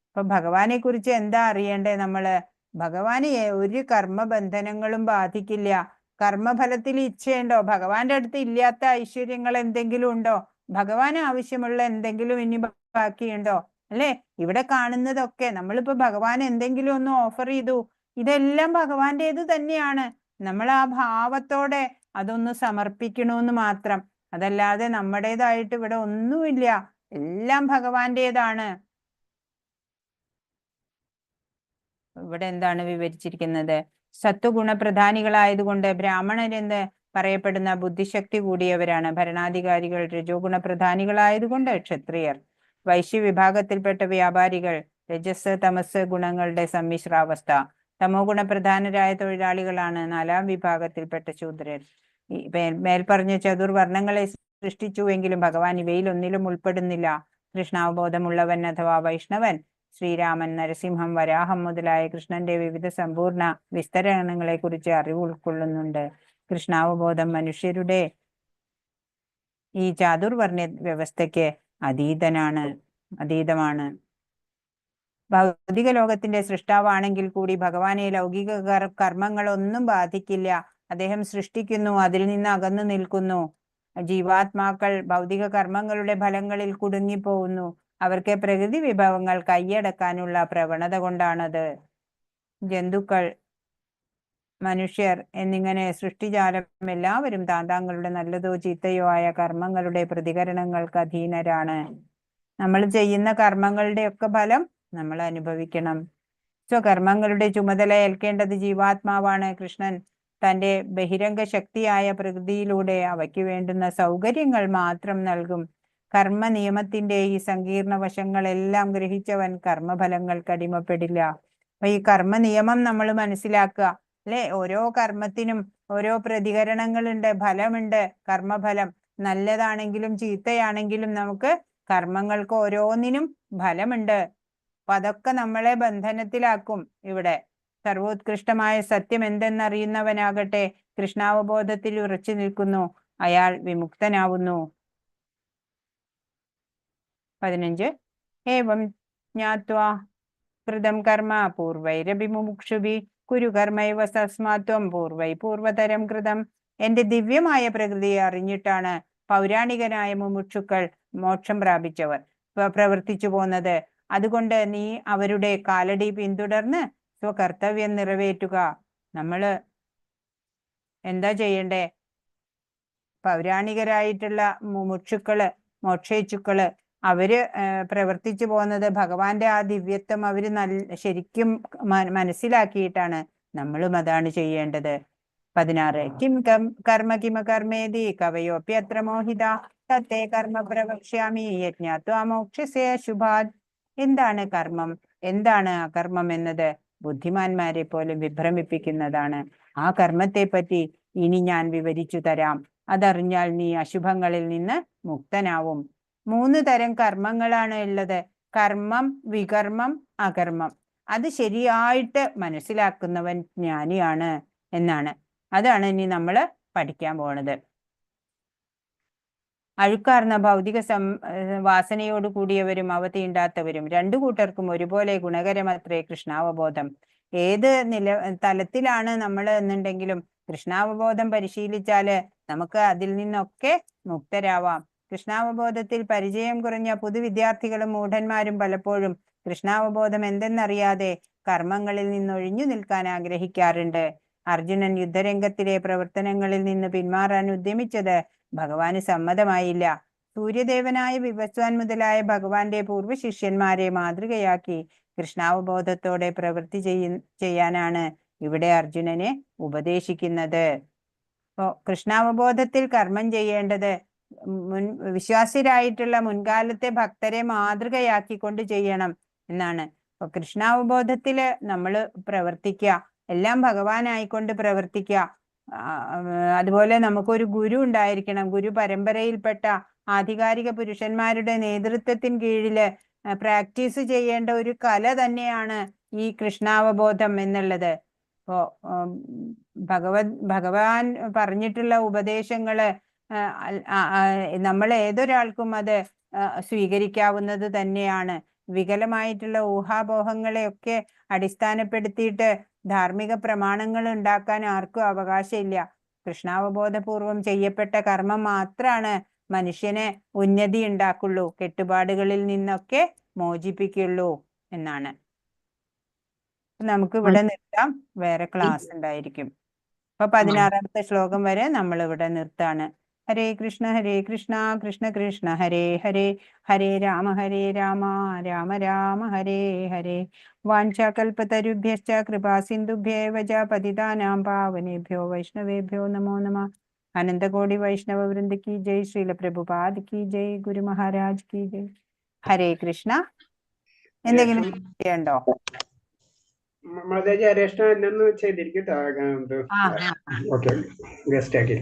അപ്പൊ ഭഗവാനെ കുറിച്ച് എന്താ അറിയണ്ടേ നമ്മള്? ഭഗവാന് ഒരു കർമ്മബന്ധനങ്ങളും ബാധിക്കില്ല. കർമ്മഫലത്തിൽ ഇച്ഛയുണ്ടോ? ഭഗവാന്റെ അടുത്ത് ഇല്ലാത്ത ഐശ്വര്യങ്ങൾ എന്തെങ്കിലും ഉണ്ടോ? ഭഗവാന് ആവശ്യമുള്ള എന്തെങ്കിലും ഇനി ബാക്കിയുണ്ടോ? അല്ലെ, ഇവിടെ കാണുന്നതൊക്കെ നമ്മളിപ്പോ ഭഗവാൻ എന്തെങ്കിലും ഒന്ന് ഓഫർ ചെയ്തു, ഇതെല്ലാം ഭഗവാന്റേത് തന്നെയാണ്. നമ്മൾ ആ ഭാവത്തോടെ അതൊന്ന് സമർപ്പിക്കണമെന്ന് മാത്രം, അതല്ലാതെ നമ്മുടേതായിട്ട് ഇവിടെ ഒന്നുമില്ല, എല്ലാം ഭഗവാന്റേതാണ്. ഇവിടെ എന്താണ് വിവരിച്ചിരിക്കുന്നത്? സത്വഗുണപ്രധാനികളായതുകൊണ്ട് ബ്രാഹ്മണരെന്ന് പറയപ്പെടുന്ന ബുദ്ധിശക്തി കൂടിയവരാണ്. ഭരണാധികാരികൾ രജോ ഗുണപ്രധാനികളായതുകൊണ്ട് ക്ഷത്രിയർ. വൈശ്യ വിഭാഗത്തിൽപ്പെട്ട വ്യാപാരികൾ രജസ് തമസ് ഗുണങ്ങളുടെ സമ്മിശ്രാവസ്ഥ. തമോ ഗുണപ്രധാനരായ തൊഴിലാളികളാണ് 4-ാം വിഭാഗത്തിൽപ്പെട്ട ശൂദ്രർ. മേൽപ്പറഞ്ഞ ചതുർവർണ്ണങ്ങളെ സൃഷ്ടിച്ചുവെങ്കിലും ഭഗവാൻ ഇവയിൽ ഒന്നിലും ഉൾപ്പെടുന്നില്ല. കൃഷ്ണാവബോധമുള്ളവൻ അഥവാ വൈഷ്ണവൻ ശ്രീരാമൻ, നരസിംഹം, വരാഹം മുതലായ കൃഷ്ണന്റെ വിവിധ സമ്പൂർണ്ണ വിസ്തരണങ്ങളെ കുറിച്ച് അറിവ് ഉൾക്കൊള്ളുന്നുണ്ട്. കൃഷ്ണാവബോധം മനുഷ്യരുടെ ഈ ചാതുർവർണ്ണ വ്യവസ്ഥയ്ക്ക് അതീതമാണ്. ഭൗതിക ലോകത്തിന്റെ സൃഷ്ടാവാണെങ്കിൽ കൂടി ഭഗവാനെ ലൗകിക കർമ്മങ്ങളൊന്നും ബാധിക്കില്ല. അദ്ദേഹം സൃഷ്ടിക്കുന്നു, അതിൽ നിന്ന് അകന്നു നിൽക്കുന്നു. ജീവാത്മാക്കൾ ഭൗതിക കർമ്മങ്ങളുടെ ഫലങ്ങളിൽ കുടുങ്ങിപ്പോകുന്നു. അവർക്ക് പ്രകൃതി വിഭവങ്ങൾ കൈയടക്കാനുള്ള പ്രവണത കൊണ്ടാണത്. ജന്തുക്കൾ, മനുഷ്യർ എന്നിങ്ങനെ സൃഷ്ടിജാലം എല്ലാവരും താന്താങ്ങളുടെ നല്ലതോ ചീത്തയോ ആയ കർമ്മങ്ങളുടെ പ്രതികരണങ്ങൾക്ക് അധീനരാണ്. നമ്മൾ ചെയ്യുന്ന കർമ്മങ്ങളുടെ ഒക്കെ ഫലം നമ്മൾ അനുഭവിക്കണം. സ്വകർമ്മങ്ങളുടെ ചുമതല ഏൽക്കേണ്ടത് ജീവാത്മാവാണ്. കൃഷ്ണൻ തന്റെ ബഹിരംഗ ശക്തിയായ പ്രകൃതിയിലൂടെ അവയ്ക്ക് വേണ്ടുന്ന സൗകര്യങ്ങൾ മാത്രം നൽകും. കർമ്മ നിയമത്തിന്റെ ഈ സങ്കീർണ വശങ്ങളെല്ലാം ഗ്രഹിച്ചവൻ കർമ്മഫലങ്ങൾക്ക് അടിമപ്പെടില്ല. അപ്പൊ ഈ കർമ്മ നിയമം നമ്മൾ മനസ്സിലാക്കുക, അല്ലെ? ഓരോ കർമ്മത്തിനും ഓരോ പ്രതികരണങ്ങളുണ്ട്, ഫലമുണ്ട്. കർമ്മഫലം നല്ലതാണെങ്കിലും ചീത്തയാണെങ്കിലും നമുക്ക് കർമ്മങ്ങൾക്ക് ഓരോന്നിനും ഫലമുണ്ട്. അപ്പൊ അതൊക്കെ നമ്മളെ ബന്ധനത്തിലാക്കും. ഇവിടെ സർവോത്കൃഷ്ടമായ സത്യം എന്തെന്നറിയുന്നവനാകട്ടെ കൃഷ്ണാവബോധത്തിൽ ഉറച്ചു നിൽക്കുന്നു, അയാൾ വിമുക്തനാവുന്നു. 15 ഏവം ജ്ഞാത്വാ കൃതം കർമ്മ പൂർവൈരഭിമുമുക്ഷുഭി കുരു കർമ്മൈവ തസ്മാത്വം പൂർവൈ പൂർവതരം കൃതം. എന്റെ ദിവ്യമായ പ്രകൃതിയെ അറിഞ്ഞിട്ടാണ് പൗരാണികനായ മുമുക്ഷുക്കൾ മോക്ഷം പ്രാപിച്ചവർ പ്രവർത്തിച്ചു പോന്നത്. അതുകൊണ്ട് നീ അവരുടെ കാലടി പിന്തുടർന്ന് സ്വകർത്തവ്യം നിറവേറ്റുക. നമ്മള് എന്താ ചെയ്യണ്ടേ? പൗരാണികരായിട്ടുള്ള മുമുക്ഷുക്കള്, മോക്ഷേച്ഛുക്കള്, അവര് പ്രവർത്തിച്ചു പോകുന്നത് ഭഗവാന്റെ ആ ദിവ്യത്വം അവര് ശരിക്കും മനസ്സിലാക്കിയിട്ടാണ്. നമ്മളും അതാണ് ചെയ്യേണ്ടത്. 16 കിം കർമ്മ കിമ കർമ്മേതി കവയോപ്യത്ര മോഹിത തത്തേ കർമ്മ പ്രവക്ഷ്യാമി യജ്ഞാത്വാ മോക്ഷസേ ശുഭാത്. എന്താണ് കർമ്മം, എന്താണ് അകർമ്മം എന്നത് ബുദ്ധിമാന്മാരെ പോലും വിഭ്രമിപ്പിക്കുന്നതാണ്. ആ കർമ്മത്തെ പറ്റി ഇനി ഞാൻ വിവരിച്ചു തരാം. അതറിഞ്ഞാൽ നീ അശുഭങ്ങളിൽ നിന്ന് മുക്തനാവും. 3 തരം കർമ്മങ്ങളാണ് ഉള്ളത്: കർമ്മം, വികർമ്മം, അകർമ്മം. അത് ശരിയായിട്ട് മനസ്സിലാക്കുന്നവൻ ജ്ഞാനിയാണ് എന്നാണ്. അതാണ് ഇനി നമ്മൾ പഠിക്കാൻ പോണത്. അഴുക്കാർന്ന ഭൗതിക വാസനയോട് കൂടിയവരും അവ തീണ്ടാത്തവരും രണ്ടു കൂട്ടർക്കും ഒരുപോലെ ഗുണകരമത്രേ കൃഷ്ണാവബോധം. ഏത് തലത്തിലാണ് നമ്മൾ എന്നുണ്ടെങ്കിലും കൃഷ്ണാവബോധം പരിശീലിച്ചാല് നമുക്ക് അതിൽ നിന്നൊക്കെ മുക്തരാവാം. കൃഷ്ണാവബോധത്തിൽ പരിചയം കുറഞ്ഞ പുതുവിദ്യാർത്ഥികളും മൂഢന്മാരും പലപ്പോഴും കൃഷ്ണാവബോധം എന്തെന്നറിയാതെ കർമ്മങ്ങളിൽ നിന്നൊഴിഞ്ഞു നിൽക്കാൻ ആഗ്രഹിക്കാറുണ്ട്. അർജുനൻ യുദ്ധരംഗത്തിലെ പ്രവർത്തനങ്ങളിൽ നിന്ന് പിന്മാറാൻ ഉദ്യമിച്ചത് ഭഗവാന് സമ്മതമായില്ല. സൂര്യദേവനായ വിവസ്വാൻ മുതലായ ഭഗവാന്റെ പൂർവ്വ ശിഷ്യന്മാരെ മാതൃകയാക്കി കൃഷ്ണാവബോധത്തോടെ പ്രവൃത്തി ചെയ്യാനാണ് ഇവിടെ അർജുനനെ ഉപദേശിക്കുന്നത്. അപ്പോ കൃഷ്ണാവബോധത്തിൽ കർമ്മം ചെയ്യേണ്ടത് വിശ്വാസിരായിട്ടുള്ള മുൻകാലത്തെ ഭക്തരെ മാതൃകയാക്കിക്കൊണ്ട് ചെയ്യണം എന്നാണ്. അപ്പൊ കൃഷ്ണാവബോധത്തില് നമ്മൾ പ്രവർത്തിക്കുക, എല്ലാം ഭഗവാനായിക്കൊണ്ട് പ്രവർത്തിക്കുക. അതുപോലെ നമുക്കൊരു ഗുരു ഉണ്ടായിരിക്കണം. ഗുരു പരമ്പരയിൽപ്പെട്ട ആധികാരിക പുരുഷന്മാരുടെ നേതൃത്വത്തിന് കീഴില് പ്രാക്ടീസ് ചെയ്യേണ്ട ഒരു കല തന്നെയാണ് ഈ കൃഷ്ണാവബോധം എന്നുള്ളത്. ഇപ്പോ ഭഗവാൻ പറഞ്ഞിട്ടുള്ള ഉപദേശങ്ങള് നമ്മൾ ഏതൊരാൾക്കും അത് സ്വീകരിക്കാവുന്നത് തന്നെയാണ്. വികലമായിട്ടുള്ള ഊഹാപോഹങ്ങളെയൊക്കെ അടിസ്ഥാനപ്പെടുത്തിയിട്ട് ധാർമ്മിക പ്രമാണങ്ങൾ ഉണ്ടാക്കാൻ ആർക്കും അവകാശമില്ല. കൃഷ്ണാവബോധപൂർവം ചെയ്യപ്പെട്ട കർമ്മം മാത്രമാണ് മനുഷ്യനെ ഉന്നതി ഉണ്ടാക്കുള്ളൂ, കെട്ടുപാടുകളിൽ നിന്നൊക്കെ മോചിപ്പിക്കുള്ളൂ എന്നാണ്. നമുക്ക് ഇവിടെ നിർത്താം, വേറെ ക്ലാസ് ഉണ്ടായിരിക്കും. അപ്പൊ 16ാമത്തെ ശ്ലോകം വരെ നമ്മൾ ഇവിടെ നിർത്താണ്. ഹരേ കൃഷ്ണ കൃഷ്ണ കൃഷ്ണ ഹരേ ഹരേ, ഹരേ രാമ രാമ രാമ ഹരേ ഹരേ. വാഞ്ചാകൽപതരുഭ്യശ്ച കൃപാ സിന്ധുഭ്യേവ ച പതിതാനാം പാവനേഭ്യോ വൈഷ്ണവേഭ്യോ നമോ നമഃ. അനന്തകോടി വൈഷ്ണവ വൃന്ദ കി ജയ്, ശ്രീല പ്രഭുപാദ് കി ജയ്, ഗുരു മഹാരാജ് കി ജയ്. ഹരേ കൃഷ്ണ. എന്തെങ്കിലും ചെയ്യണ്ടോ? ചെയ്തിരിക്കട്ടോ. ഓക്കെ, ഗസ്റ്റ് ആക്കി.